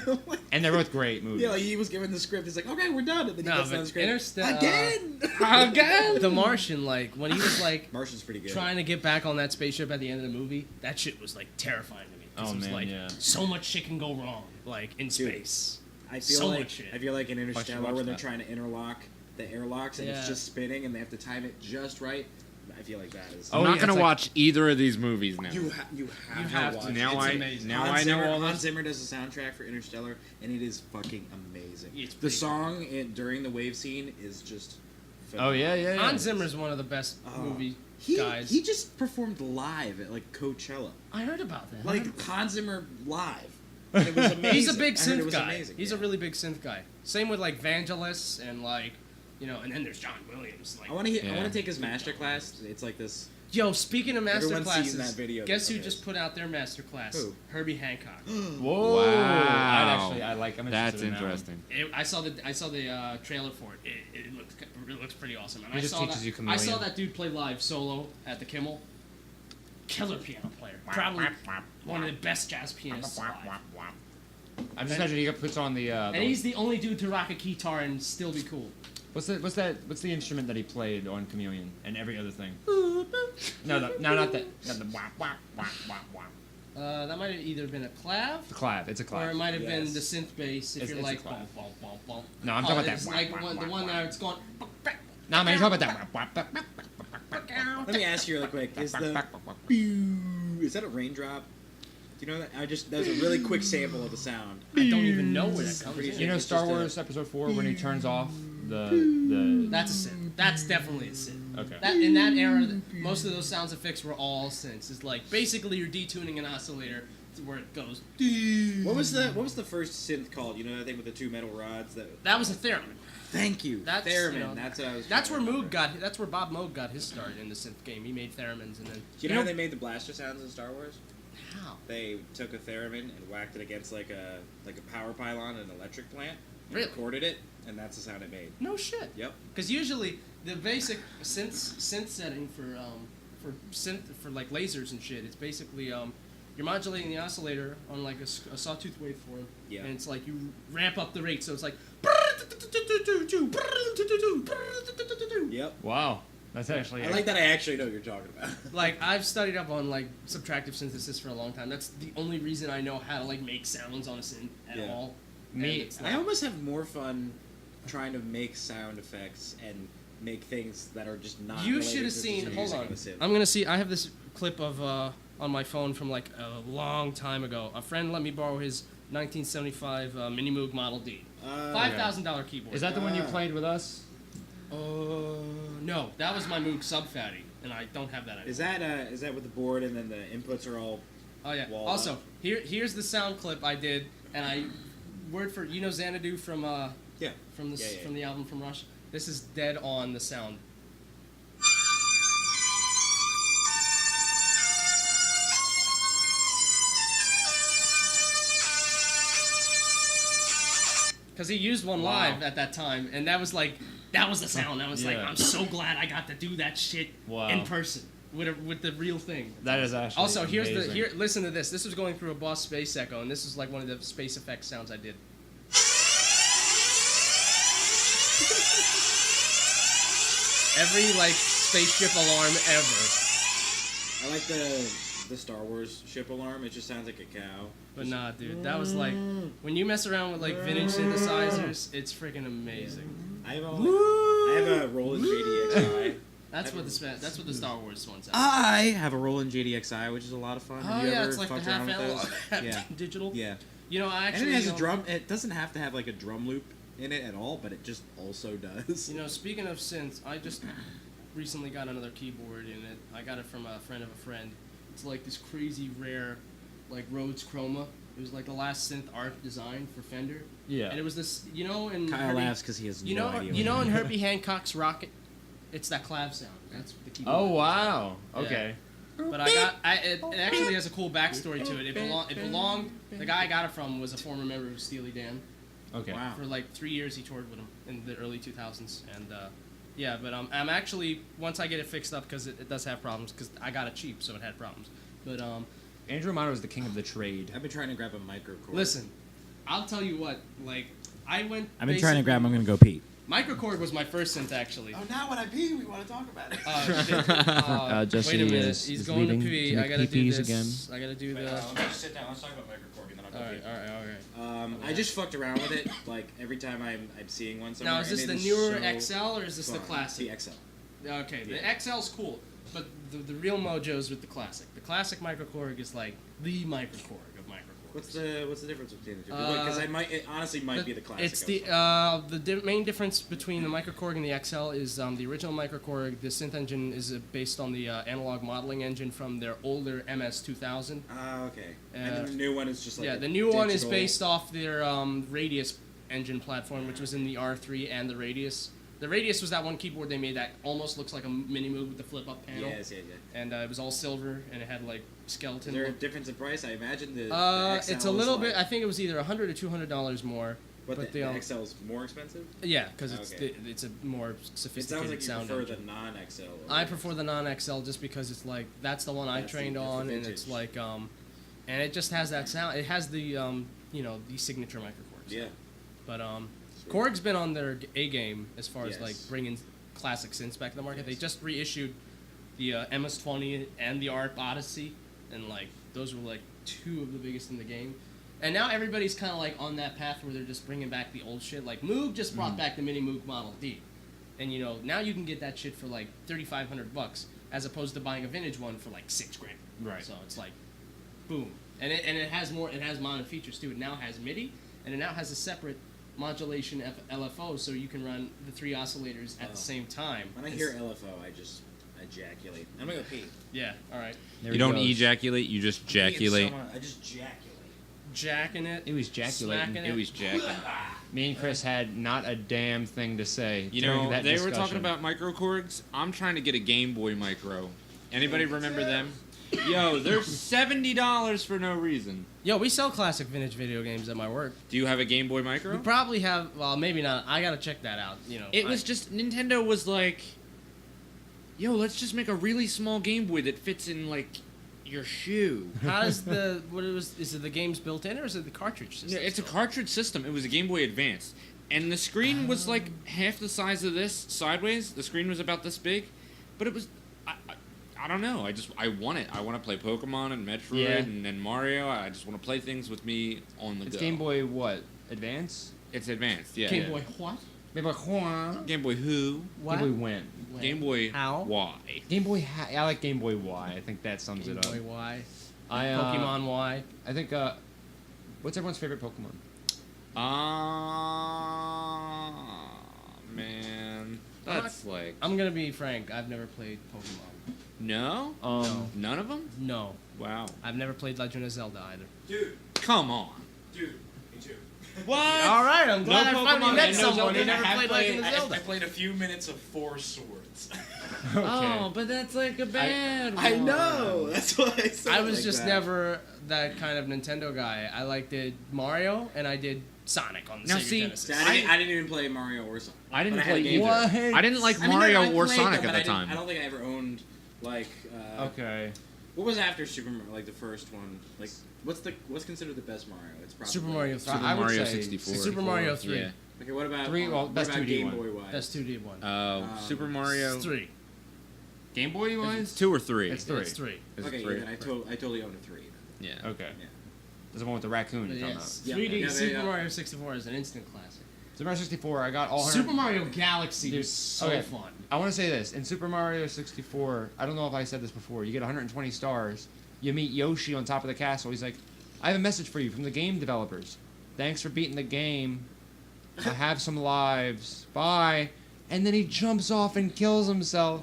And they're both great movies. Yeah, like he was given the script. He's like, okay, we're done. And then he No, gets but done the script Interstellar- again. Again, The Martian, like when he was like Martian's pretty good. trying to get back on that spaceship at the end of the movie, that shit was like terrifying to me. 'Cause Oh, it was man, like yeah. so much shit can go wrong, like in space. I feel so like much shit. I feel like in Interstellar watch when they're that. trying to interlock the airlocks and it's Yeah. just spinning and they have to time it just right. I feel like that is. Oh, I'm yeah, not gonna it's like- watch either of these movies now. You have You to have watch to. it. Now It's I amazing. now I know all Hans this. Zimmer does the soundtrack for Interstellar, and it is fucking amazing. It's The pretty song during the wave scene is just. Oh yeah, yeah. yeah. Hans Zimmer's one of the best movie guys. He just performed live at like Coachella, I heard about that. like Hans Zimmer live. And it was amazing. He's a big I heard it synth was guy. amazing, He's yeah. a really big synth guy. Same with like Vangelis and like, you know, and then there's John Williams. Like, I want to. I Yeah. want to take his master class. It's like this. yo, speaking of master Everyone's seen classes, that video guess who of his. just put out their master class? Who? Herbie Hancock. Whoa. Wow. I like. I'm That's interested in that one. interesting. I saw the trailer for it. It looks pretty awesome. And He I just saw teaches that, you I saw chameleon. that dude play live solo at the Kimmel. Killer piano player. Probably one of the best jazz pianists alive. I'm just imagining he puts on the. And he's the only dude to rock a guitar and still be cool. What's the instrument that he played on Chameleon and every other thing? No, not that. Not the wah wah wah wah wah. That might have either been a clav, The clav. It's a or it clav. might have been Yes. the synth bass. If It's- you're it's a like, clav. bum, bum, bum, bum. No, I'm talking about it's that. like the one there. It's going. No, man, you're talking about that. Wah, wah, wah. Let me ask you really quick: is that a raindrop? Do you know that? There's a really quick sample of the sound. I don't even know where that comes Pretty in. You know It's Star just a- Wars Episode 4 when he turns off the. That's a synth. That's definitely a synth. Okay. That in that era, most of those sounds effects were all synths. It's like basically you're detuning an oscillator to where it goes. What was the first synth called? You know that thing with the 2 metal rods? That was a theremin. Thank you. That's, Theremin. you know, That's what I was. That's where trying to remember. That's where Bob Moog got his start in the synth game. He made theremins and then. Do you know how they made the blaster sounds in Star Wars? How? They took a theremin and whacked it against like a power pylon in an electric plant. And Really? recorded it, and that's the sound it made. No shit. Yep. Because usually the basic synth setting for for like lasers and shit. It's basically you're modulating the oscillator on like a sawtooth waveform, and it's like you ramp up the rate, so it's like. Yep. Wow. That's actually. I like that. I actually know what you're talking about. Like I've studied up on like subtractive synthesis for a long time. That's the only reason I know how to like make sounds on a synth at all. I almost have more fun trying to make sound effects and make things that are just not. You should have seen. Hold on. I'm gonna see. I have this clip of on my phone from like a long time ago. A friend let me borrow his 1975 Mini Moog Model D. $5,000 keyboard. Is that the one you played with us? No, that was my Moog Sub Fatty, and I don't have that anymore. Is that with the board and then the inputs are all? Oh yeah. walled Also, up? here's the sound clip I did, and I word for Xanadu from from the album from Rush. This is dead on the sound. Because he used one live at that time, and that was the sound. I was like, I'm so glad I got to do that shit in person with the real thing. That is actually also amazing. listen to this. This was going through a Boss Space Echo, and this is like one of the space effects sounds I did. Every like spaceship alarm ever. I like the Star Wars ship alarm. It just sounds like a cow. But nah, dude, that was like when you mess around with like vintage synthesizers, it's freaking amazing. I have a Roland JDXI. That's what the Star Wars ones. I have a Roland JDXI, which is a lot of fun. Oh Have you yeah, ever it's like the fucked half around with analog, those? half digital. Yeah. You know, I actually. And it has a drum. It doesn't have to have like a drum loop in it at all, but it just also does. You know, speaking of synths, I just recently got another keyboard in it. I got it from a friend of a friend. It's like this crazy rare, like Rhodes Chroma. It was like the last synth art design for Fender. Yeah. And it was this, you know, in Kyle laughs because he has no idea. You know, in Herbie Hancock's Rocket, it's that clav sound. That's what the keyboard. Oh wow. Okay. But it actually has a cool backstory to it. It belonged. The guy I got it from was a former member of Steely Dan. Okay. Wow. For like 3 years, he toured with him in the early 2000s, and yeah. But I'm actually once I get it fixed up because it does have problems because I got it cheap, so it had problems. But Andrew Amado is the king of the trade. I've been trying to grab a microcord. Listen, I'll tell you what. Like I went. I've been trying to grab. I'm gonna go pee. Microcord was my first synth, actually. Oh, now when I pee, we want to talk about it. Jesse wait a minute. is He's going leaving to pee. to I make gotta do pee-pees this. again. I gotta do the. Let's sit down. Let's talk about microcord, and then I'll go pee. All right. I just fucked around with it. Like every time I'm seeing one somewhere. Now, is this and the it newer so XL or is this the fun. classic? The XL. Okay, the XL's cool, but the real mojo's with the classic. The classic microcorg is like the microcorg of microcorgs. What's the difference between the two? Because it honestly might be the classic. It's the main difference between the microcorg and the XL is the original microcorg. The synth engine is based on the analog modeling engine from their older MS-2000. Okay. And then the new one is just like the new one is based off their Radius engine platform, which was in the R3 and the Radius. The Radius was that one keyboard they made that almost looks like a Mini Moog with the flip-up panel. Yes. And it was all silver, and it had like skeleton. Is there a difference in price? I imagine the XL it's a little bit. I think it was either $100 or $200 more. But the XL is more expensive? Yeah, because it's a more sophisticated sound. It sounds like you prefer the non-XL. I prefer the non-XL just because it's like that's the one I trained on, and it's like and it just has that sound. It has the the signature microcords. Yeah. But Korg's been on their A game as far as like bringing classic synths back to the market. They just reissued the MS-20 and the ARP Odyssey, and like those were like two of the biggest in the game. And now everybody's kind of like on that path where they're just bringing back the old shit. Like Moog just brought back the Mini Moog Model D, and now you can get that shit for like $3,500 as opposed to buying a vintage one for like $6,000. Right. So it's like, boom, and it has more. It has modern features too. It now has MIDI, and it now has a separate modulation LFO, so you can run the three oscillators at the same time. When I hear LFO, I just ejaculate. I'm gonna go pee. Yeah. All right. You don't ejaculate, you just jaculate. I just jaculate. Jacking it. It was jaculating. Smacking It was jacking. Me and Chris had not a damn thing to say. You during know, that they discussion. were talking about microcords. I'm trying to get a Game Boy Micro. Anybody remember them? Yo, they're $70 for no reason. Yo, we sell classic vintage video games at my work. Do you have a Game Boy Micro? We probably have. Well, maybe not. I gotta check that out. It was just Nintendo was like, yo, let's just make a really small Game Boy that fits in like your shoe. How's the is it the games built in or is it the cartridge system? Yeah, it's a still? cartridge system. It was a Game Boy Advance, and the screen was like half the size of this sideways. The screen was about this big, but it was. I don't know. I want it. I want to play Pokemon and Metroid and Mario. I just want to play things with me on the It's go. Game Boy what? Advance? It's advanced. Yeah. Game Boy what? Game Boy Juan. Game Boy Who? What? Game Boy when? Game Boy How? Y. Game Boy. I like Game Boy Y. I think that sums Game it up. Boy Y. I Pokemon Y. I think. What's everyone's favorite Pokemon? Man, that's like I'm gonna be frank. I've never played Pokemon. no. No. None of them. No, Wow. I've never played Legend of Zelda either. Dude, Come on. me too. What? All right, I'm glad I finally Pokemon met and no someone Zelda. who never I have played Legend of I Zelda. played a few minutes of Four Swords. Oh, but that's like a bad one. I know. That's why I said I was like just that. never that kind of Nintendo guy. I did Mario and I did Sonic on the Now Sega see, Genesis. I didn't even play Mario or Sonic. I didn't But had play a Game either. Boy. I didn't like I mean, Mario I or played Sonic them, at but the time. I don't think I ever owned like. Okay. What was after Super Mario? Like the first one? Like what's considered the best Mario? It's probably Super Mario 3. I would Mario say 64. Super Mario 3. Yeah. Okay, what about Three, well, what best about 2D Game one. Boy wise? That's 2D one. Super Mario. It's 3. Game Boy wise? It's 2 or 3. It's 3. It's 3. Is it Okay, 3? then I totally own a 3. Yeah. Okay. Yeah. There's the one with the raccoon But coming yes, out. 3D Yeah, Super yeah. Mario 64 is an instant classic. Super Mario 64, I got all 100. Super Mario Galaxy Dude, was so okay. fun. I want to say this. In Super Mario 64, I don't know if I said this before, you get 120 stars. You meet Yoshi on top of the castle. He's like, I have a message for you from the game developers. Thanks for beating the game. I have some lives. Bye. And then he jumps off and kills himself.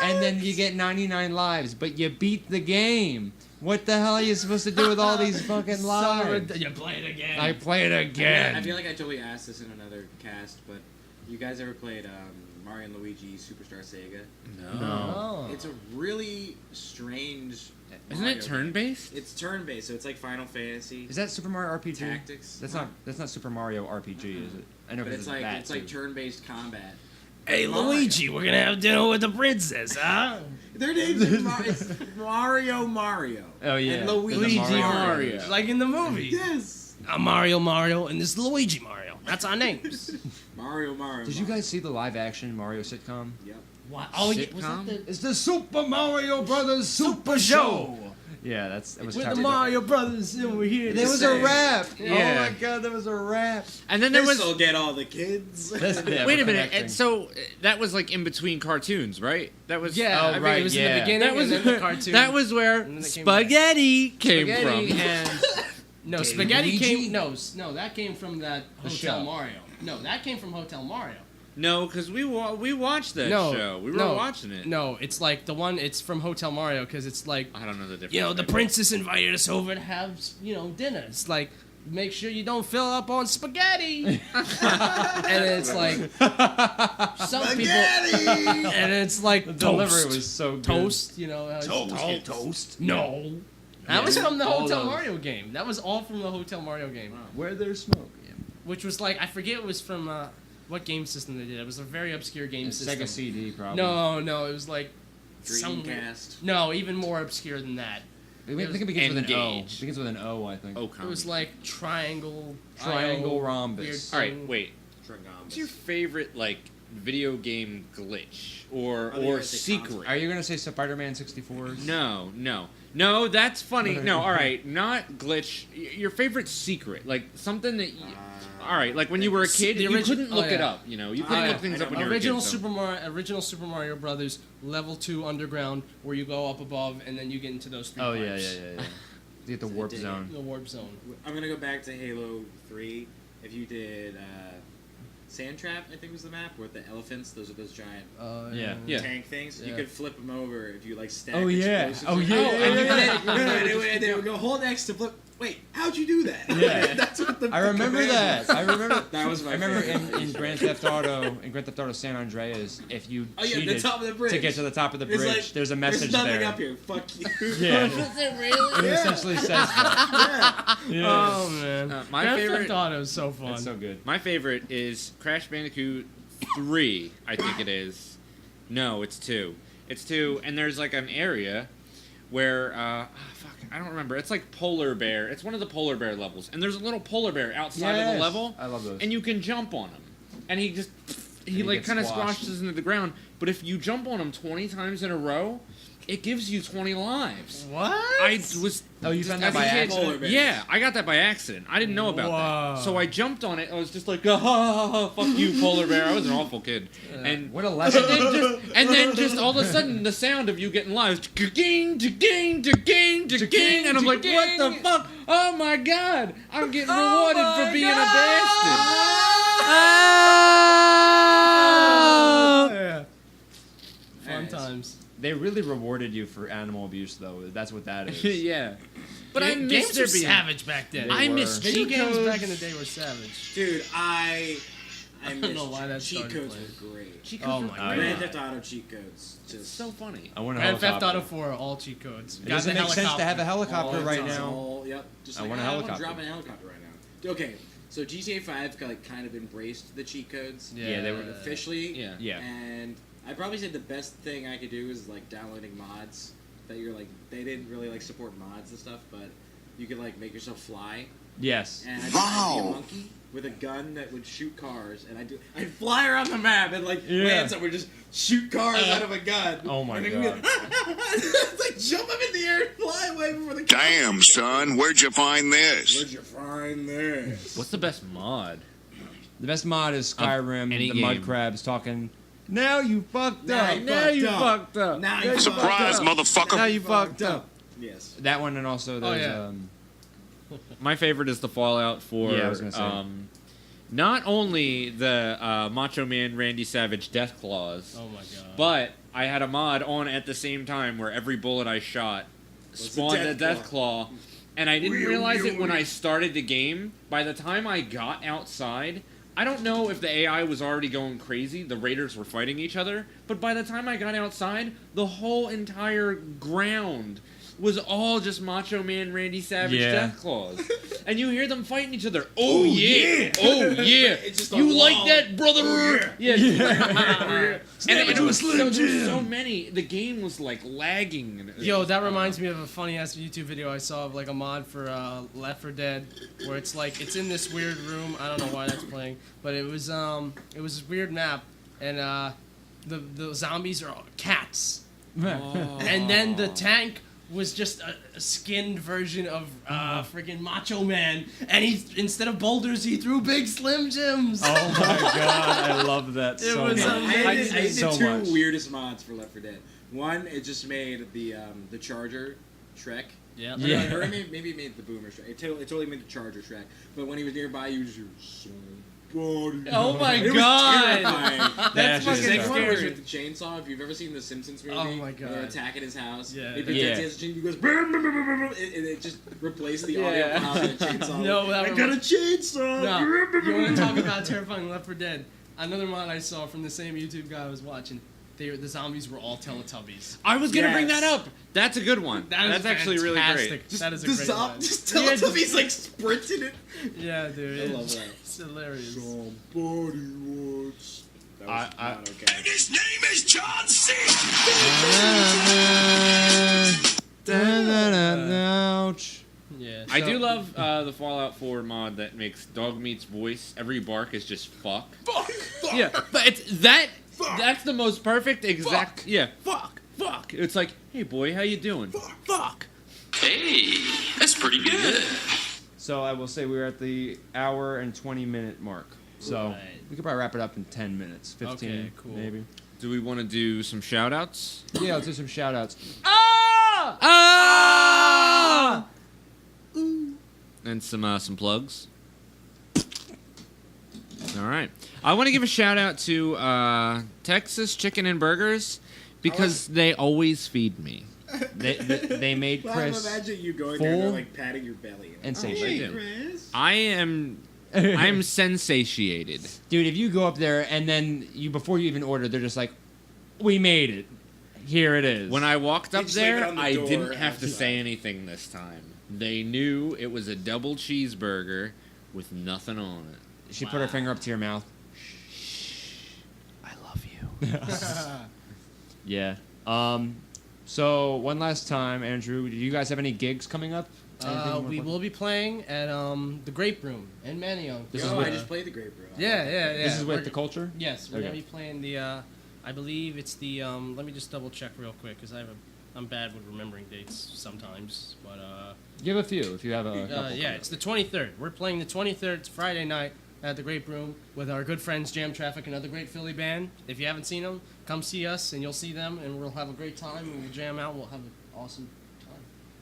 And then you get 99 lives, but you beat the game. What the hell are you supposed to do with all these fucking lives? You play it again. I play it again. I feel like I totally asked this in another cast, but you guys ever played Mario and Luigi Superstar Sega? No. Oh. It's a really strange. Isn't Mario it turn-based? It's turn-based, so it's like Final Fantasy Is that Super Mario RPG? Tactics. That's not Super Mario RPG, is it? I know But 'cause it's like that, it's like too. turn-based combat. Hey Luigi, we're gonna have dinner with the princess, huh? Their names are it's Mario. Oh, yeah. And Luigi, Luigi Mario. Mario. Like in the movie. Yes. I'm Mario, and this is Luigi Mario. That's our names. Mario. Did you guys see the live-action Mario sitcom? Yep. What? Oh, yeah. Was Sitcom? that the It's the Super Mario Brothers Super Show? Yeah, it was With the terrible. Mario Brothers, and we're here. There to was say- a rap. Yeah. Oh my god, there was a rap. And then there was. This'll get all the kids. Wait a minute. And so that was like in between cartoons, right? That was. Yeah, Oh, I mean, right, it was in yeah. the beginning, That was and then the cartoon. That was where And then it came back. spaghetti came Spaghetti from. and no Okay, spaghetti Luigi? came. No, that came from that The Hotel show. Mario. No, that came from Hotel Mario. No, because we watched that No, show. We were no, watching it. No, it's like the one. It's from Hotel Mario because it's like I don't know the difference. the maybe. princess invited us over to have dinner. It's like make sure you don't fill up on spaghetti. And it's like some people. And it's like the toast. delivery was so good. Toast. how it's Toast. No. That was from the All Hotel those. Mario game. That was all from the Hotel Mario game. Where there's smoke. Which was like, I forget it was from what game system they did. It was a very obscure game system. Sega CD probably. No, it was like some. Dreamcast. No, even more obscure than that. I think it begins with an O. Engage. It begins with an O, I think. Oh, It was like triangle. Triangle IO, rhombus. weird All right, thing. wait. What's your favorite like video game glitch or Oh, yeah, it's a secret? Are you gonna say Spider-Man 64? No, that's funny. No, all right, not glitch. Your favorite secret, like something that. All right, like when you were a kid, The you origi- couldn't look oh, it yeah. up. You couldn't look things up when you were a kid. Original Super Mario Brothers Level 2 Underground, where you go up above and then you get into those three Oh yeah, pipes. yeah. You get the warp dig it. zone. The warp zone. I'm gonna go back to Halo 3. If you did Sand Trap, I think was the map, with the elephants. Those are those giant Yeah. tank things. You Yeah. could flip them over if you like stack. Oh, yeah. explosives. Oh, yeah, and yeah, you yeah, could and they would go hold X to flip. Wait, how'd you do that? Yeah. That's what the. I remember command that. was. I remember. That was my I remember favorite. in Grand Theft Auto San Andreas, if you Oh, yeah, the cheated top of the bridge. to get to the top of the It's bridge, like, there's a message There's nothing there. up here. Fuck you. Yeah. it really? It essentially says that. Yeah. Yeah. Oh man, my Grand favorite- Theft Auto is so fun. It's so good. My favorite is Crash Bandicoot 3. I think it is. No, it's 2. It's 2, and there's like an area where I don't remember. It's like polar bear. It's one of the polar bear levels, and there's a little polar bear outside of the level. I love those. And you can jump on him, and he like gets kind of squashed. squashes into the ground. But if you jump on him 20 times in a row, it gives you 20 lives. What? I was. Oh, you just found that as a by kid- accident? Yeah, I got that by accident. I didn't know about Whoa. that. So I jumped on it. I was just like, oh, fuck you, polar bear. I was an awful kid. And What a lesson. and then just all of a sudden, the sound of you getting lives, ging, ging, ging, ging, and I'm like, what the fuck? Oh my god, I'm getting rewarded for being a bastard. Yeah. Fun times. They really rewarded you for animal abuse, though. That's what that is. Yeah, but I Games miss were there being. savage back then. They I were. miss Video cheat games codes. back in the day were savage. Dude, I don't miss know why that cheat started codes playing. were great. Cheat Oh codes my were God. Grand Theft Auto cheat codes. It's Just so funny. I want a Grand Theft helicopter. Auto 4, all cheat codes. It doesn't make sense to have a helicopter all right the time. now. Yep. Just I like, want a I helicopter. want to drop an helicopter right now. Okay, so GTA 5 like kind of embraced the cheat codes. Yeah, they were officially. Yeah. Yeah. And I'd probably say the best thing I could do is like downloading mods that you're like they didn't really like support mods and stuff, but you could like make yourself fly. Yes. And I'd be a monkey with a gun that would shoot cars, and I'd fly around the map and like land somewhere, just shoot cars out of a gun. Oh my and God. It's like jump up in the air and fly away before the car. Damn, son, where'd you find this? Where'd you find this? What's the best mod? The best mod is Skyrim. any The mud game. crabs talking. Now you fucked up. Now you fucked up. Now you Surprise, fucked up. motherfucker. Now you fucked up. Yes. That one, and also there's yeah. My favorite is the Fallout for. Yeah, I was gonna say. Not only the Macho Man Randy Savage Death Claws, Oh my god. but I had a mod on at the same time where every bullet I shot spawned a Death Claw. And I didn't realize it when I started the game. By the time I got outside, I don't know if the AI was already going crazy. The raiders were fighting each other. But by the time I got outside, the whole entire ground was all just Macho Man Randy Savage Yeah. Death Claws. And you hear them fighting each other. Oh, yeah! Oh, yeah! It's just a You like wall. that, brother? Yeah. And it was Slim so many. The game was like lagging. And Yo, that reminds me of a funny ass YouTube video I saw of like a mod for Left 4 Dead, where it's like it's in this weird room. I don't know why that's playing, but it was this weird map, and the zombies are all cats, and then the tank was just a skinned version of freaking Macho Man, and instead of boulders he threw big Slim Jims. Oh my god, I love that It so was much. I did so the two much. weirdest mods for Left 4 Dead. One, it just made the Charger Shrek. Yeah. Yeah. Or maybe it made the Boomer Shrek. It totally made the Charger Shrek. But when he was nearby, you just hear, somebody. Oh my It was god! terrifying. That's The fucking second one was scary. with the chainsaw. If you've ever seen the Simpsons movie, Oh my God. they're attacking his house. Yeah. He pretends Yeah. he has a chain. He goes, "Brr, brr, brr, brr, brr," and it just replaced the audio Yeah. file with a chainsaw. No, that I got a chainsaw. No, Brr, brr, you brr, want to brr. talk about terrifying Left 4 Dead? Another mod I saw from the same YouTube guy I was watching. The zombies were all Teletubbies. I was gonna bring Yes. that up. That's a good one. That is That's actually really fantastic. great. That is a The great mod. just Teletubbies like sprinting it. Yeah, dude. I love that. It's hilarious. Somebody wants. That was I- not okay. His name is John C. Ouch. Yeah. I so- do love the Fallout 4 mod that makes Dog Meat's voice. Every bark is just fuck. Fuck. Yeah, but it's that. Fuck. That's the most perfect exact. Fuck. Yeah, fuck, fuck. It's like, hey boy, how you doing? Fuck. Hey, that's pretty good. So I will say we're at the hour and 20-minute mark. So Right. we could probably wrap it up in 10 minutes, 15 Okay, cool. maybe. Do we want to do some shout outs? Yeah, let's do some shout outs. Ah! Ah! And some plugs. All right. I want to give a shout out to Texas Chicken and Burgers because they always feed me. They made Well, Chris imagine you going there and they're full like patting your belly. and They satiated. do. Chris. I'm sensatiated. Dude, if you go up there and then before you even order, they're just like, "We made it. Here it is." When I walked They up just leave it there, on the I door didn't have to outside. say anything this time. They knew it was a double cheeseburger with nothing on it. she put her finger up to your mouth. I love you. Yeah. So one last time, Andrew, do you guys have any gigs coming up? We will be playing at the Grape Room in Manioc. This Yo, is I with- just played the Grape Room. Yeah. This is with We're- the Culture? Yes, we're Okay. gonna be playing the. I believe it's the. Let me just double check real quick because I'm bad with remembering dates sometimes, but Give a few if you have a couple. yeah, it's the 23rd. We're playing the 23rd. It's Friday night at the Grape Room with our good friends Jam Traffic, another great Philly band. If you haven't seen them, come see us and you'll see them, and we'll have a great time. And we'll jam out. We'll have an awesome time.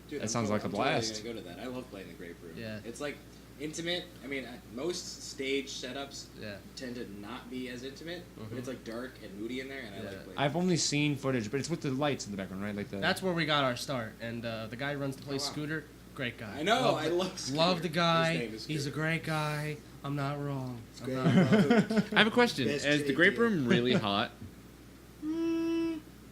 Dude, That sounds like a I'm blast. Totally gonna go to that. I love playing the Grape Room. Yeah. It's like intimate. I mean, most stage setups Yeah. tend to not be as intimate, but it's like dark and moody in there, and I Yeah. like playing. I've only seen footage, but it's with the lights in the background, right? Like the. That's where we got our start. And the guy who runs the place, Oh, wow. Scooter, great guy. I know. I love. Scooter. Love the His guy. name is He's a Scooter. great guy. I'm not wrong. I'm Great. not wrong. I have a question. Best Is the JD. grape room really hot?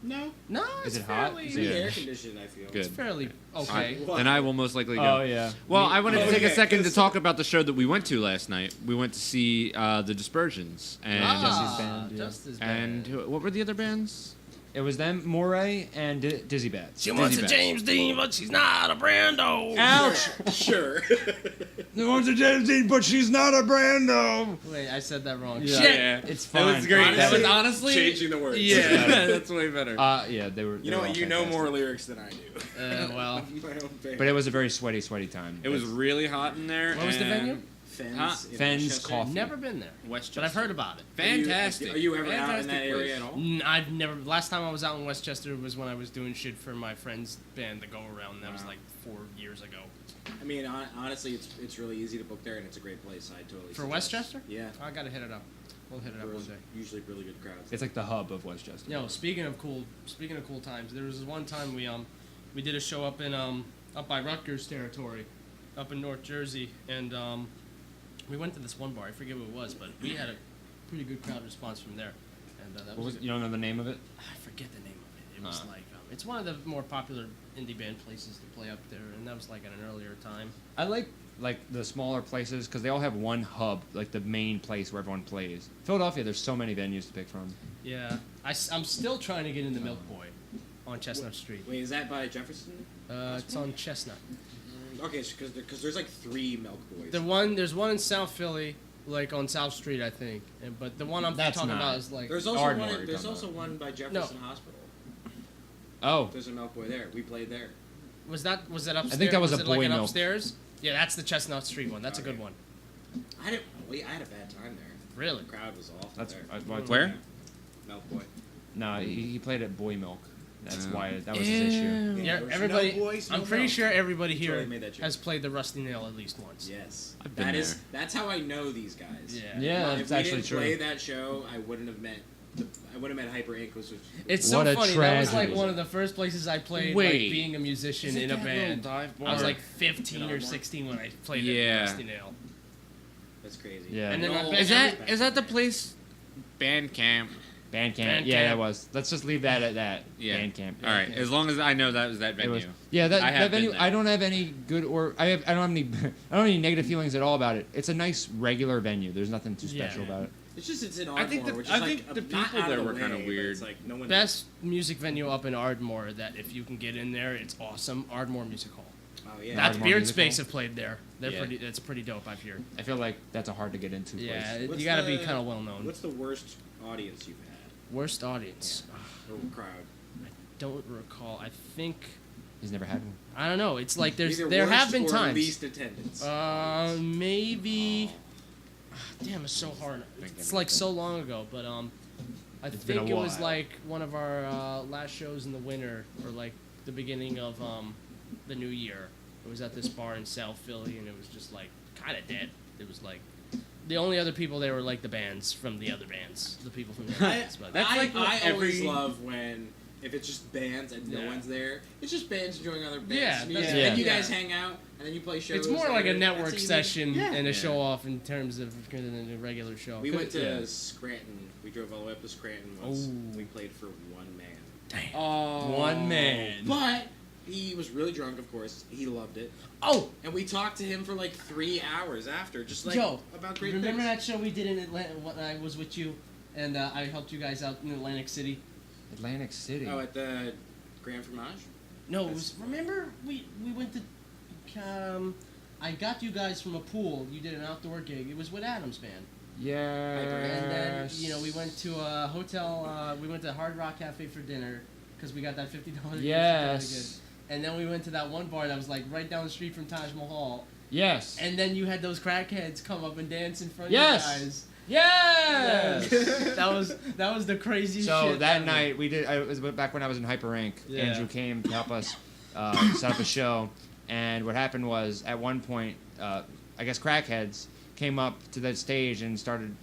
No. No, Is it's it hot? fairly, Is Pretty Yeah. air conditioned. I feel. Good. It's fairly okay. Why? Then I will most likely go. Oh yeah. Well, I wanted to take a Okay, second to 'cause- talk about the show that we went to last night. We went to see the Dispersions and Jesse's band, yeah. Just as bad. and what were the other bands? It was them, Moray and Dizzy Bats. She wants a Bats. James Dean, but she's not a Brando. Ouch! Sure. They want a James Dean, but she's not a Brando. Wait, I said that wrong. Yeah. Shit. Yeah, It's That fine. was great. That was honestly changing the words. Yeah, that's way better. Yeah, they were. You know what? You know more lyrics than I do. Well, My own band. But it was a very sweaty time. It was really hot in there. what was the venue? Fens. Huh? in Fens Westchester. Coffee. Never been there, Westchester. but I've heard about it. Fantastic. Are you ever out in Fantastic that area place. at all? I've never. Last time I was out in Westchester was when I was doing shit for my friend's band, the Go Around. That was Wow. like 4 years ago. I mean, honestly, it's really easy to book there, and it's a great place. I totally. For suggest. Westchester? Yeah. I gotta hit it up. We'll hit it up one There's day. usually really good crowds. It's like the hub of Westchester. Yo, speaking of cool times, there was this one time we did a show up in up by Rutgers territory, up in North Jersey, and we went to this one bar. I forget what it was, but we had a pretty good crowd response from there. And that What was, was, you don't know the name of it? I forget the name of it. It was like it's one of the more popular indie band places to play up there, and that was like at an earlier time. I like the smaller places because they all have one hub, like the main place where everyone plays. Philadelphia, there's so many venues to pick from. Yeah, I'm still trying to get into Milk Boy on Chestnut Street. Wait, is that by Jefferson? It's on Chestnut. Okay, because there's like 3 Milk Boys. There's one in South Philly, like on South Street, I think. But the one I'm That's talking not- about is like There's also Ardmore one. you're There's talking also one by Jefferson Hospital. Oh, There's a Milk Boy there. We played there. was that upstairs? I think that was a it like Boy an Milk. upstairs. Yeah, that's the Chestnut Street one. That's a good Okay. one. I had a bad time there. Really? The crowd was awful that's there. Where? Milk Boy. No, he played at Boy Milk. That's Oh. why that was his issue. Yeah, there's everybody. no boys, no I'm pretty milk. sure everybody Totally here made that joke. has played the Rusty Nail at least once. Yes. I've been there. That's how I know these guys. Yeah. Yeah, If that's we actually didn't true. play that show, I wouldn't have met Hyper Inc. Which It's so What a funny. That was like tragedy. one of the first places I played, Wait. like being a musician in a band. I was like 15 or 16 when I played at Yeah. Rusty Nail. that's crazy. Yeah. And then I No, bet Is that the place? Bandcamp. Bandcamp. Yeah, that was. Let's just leave that at that. Yeah. Bandcamp. All right. As long as I know that was that It venue. was, yeah, that, I that have been venue. there. I don't have any good or I don't have any I don't have any negative feelings at all about it. It's a nice regular venue. There's nothing too special Yeah. about it. It's in I think Ardmore, the- which is I like think the not people out of there the were kinda way, but weird. It's like no one. Best music venue up in Ardmore that if you can get in there, it's awesome. Ardmore Music Hall. Oh yeah. That's Ardmore Music Beardspace Hall? have played there. Yeah. That's pretty dope, I've heard. I feel like that's a hard to get into Yeah, place. What's you gotta be the- kind of well known. What's the worst audience you've had? Worst audience? Or crowd? Don't recall. I think He's never had one. I don't know. It's like Either there have worst been or times. least attendance. Maybe. Damn, it's so hard. It's like so long ago, but I It's been think a it was while. like one of our last shows in the winter, or like the beginning of the new year. It was at this bar in South Philly, and it was just like kind of dead. It was like the only other people there were like the bands from the other bands, the people from the other bands. But That's like what I always every- love when if it's just bands and no Yeah. one's there. It's just bands enjoying other bands' Yeah, music, that's- and you yeah. guys hang out and then you play shows. it's more like a later. network That's session Yeah. and a Yeah. show off in terms of than a regular show. We went to Yeah. Scranton. We drove all the way up to Scranton once. Ooh. We played for one man. Oh. One man. But he was really drunk, of course. He loved it. Oh, And we talked to him for like 3 hours after, just like Joe, about great remember things. that show we did in Atlanta when I was with you, and I helped you guys out in Atlantic City, Atlantic City. Oh, at the Grand Fromage? No, it was. Remember we went to. I got you guys from a pool. You did an outdoor gig. It was with Adam's band. Yeah. And then we went to a hotel. We went to Hard Rock Cafe for dinner because we got that $50. Yes. And then we went to that one bar that was like right down the street from Taj Mahal. Yes. And then you had those crackheads come up and dance in front Yes. of you guys. Yes. that was the craziest So shit that ever. night we did. It was back when I was in Hyper Rank. Yeah. Andrew came to help us set up a show, and what happened was at one point, I guess crackheads came up to the stage and started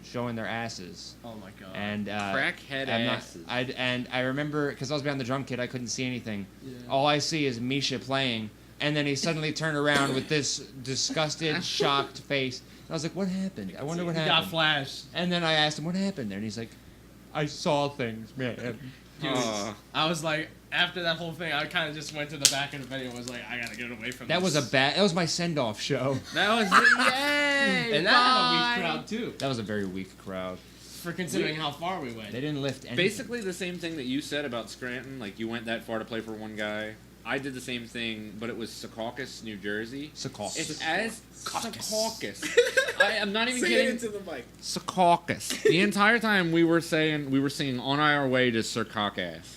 showing their asses. Oh my god. And Crackhead asses. I remember because I was behind the drum kit, I couldn't see anything. Yeah. All I see is Misha playing, and then he suddenly turned around with this disgusted, shocked face. And I was like, "What happened? I wonder what He happened." got flashed. And then I asked him, "What happened there?" And he's like, "I saw things, man." I was like, after that whole thing, I kind of just went to the back of the venue and was like, I gotta get away from That this. That was my send-off show. That was yay! And that had a weak crowd too, That was a very weak crowd. for considering how far we went. They didn't lift anything. Basically the same thing that you said about Scranton. Like you went that far to play for one guy. I did the same thing, but it was Secaucus, New Jersey. Secaucus. It's as Secaucus. I'm not even Say kidding. it into the mic. Secaucus. The entire time we were singing on our way to Secaucus.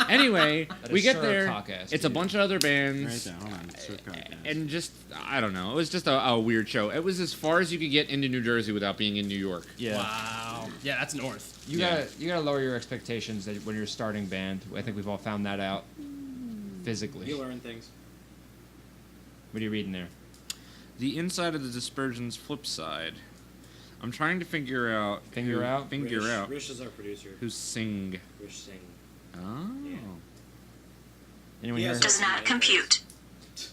Anyway, That we is get there. Secaucus, It's a dude. bunch of other Right bands. there, hold on. Circa. And just, I don't know. It was just a weird show. It was as far as you could get into New Jersey without being in New York. Yeah. Wow. Yeah, that's north. You gotta lower your expectations when you're starting band. I think we've all found that out physically. You learn things. What are you reading there? The inside of the Dispersion's flip side. I'm trying to figure out. Rish is our producer. Who sing. Rish Singh. Oh. Yeah. Anyone Yes. here? Does not compute.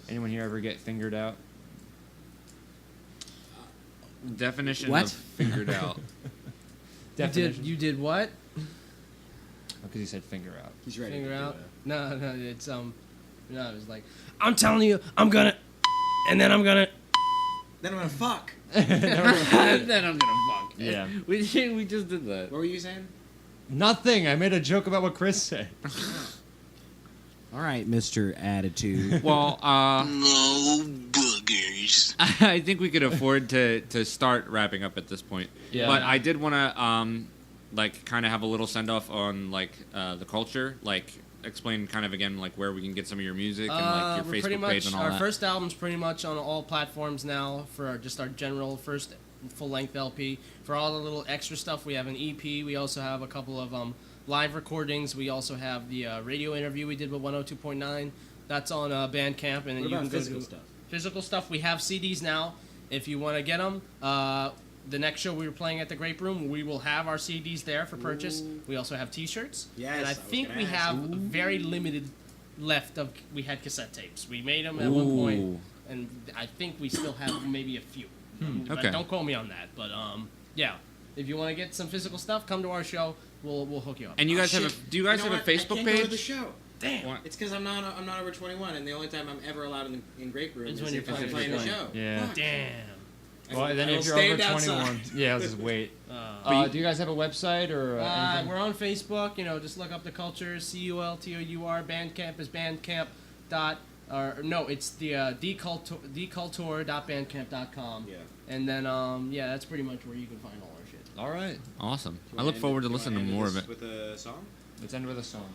Anyone here ever get fingered out? Definition What? of figured out. Definition. You did what? Because he said finger out. He's ready. Finger to do out? it. No, it's no, it was like, I'm telling you, I'm gonna, and then I'm gonna. Then I'm gonna fuck. Then I'm gonna fuck. Yeah. We just did that. What were you saying? Nothing. I made a joke about what Chris said. All right, Mr. Attitude. Well, No boogers. I think we could afford to start wrapping up at this point. Yeah. But I did want to like kind of have a little send off on like the culture, like explain kind of again like where we can get some of your music and like We're your pretty Facebook much, page and all our that. first album's pretty much on all platforms now for our general first full-length LP. For all the little extra stuff, we have an EP. We also have a couple of live recordings. We also have the radio interview we did with 102.9. That's on Bandcamp. And then What you about can go physical to stuff? Physical stuff. We have CDs now. If you want to get them, the next show we were playing at the Grape Room, we will have our CDs there for purchase. Ooh. We also have T-shirts. Yes, and I I was think gonna we ask. have very limited left of. We had cassette tapes. We made them at one point, Ooh. and I think we still have maybe a few. But Okay. don't quote me on that. But yeah, if you want to get some physical stuff, come to our show. We'll hook you up. And you guys Oh, have shit. do you guys know have a what? I Facebook can't Go to the page? show. Damn. What? It's because I'm not over 21, and the only time I'm ever allowed in Grape Room Is is when you're if I'm playing playing the the show. Yeah. Fuck. Damn. Well, then I will if you're over stand 21, outside. yeah, I'll just wait. Do you guys have a website or anything? We're on Facebook. Just look up the Culture. CULTOUR. Bandcamp is bandcamp. No, it's the decultour.bandcamp.com. Yeah. And then that's pretty much where you can find all our shit. All right. Awesome. You I look wanna forward to end listening to this more of it. with a song. Let's end with a song.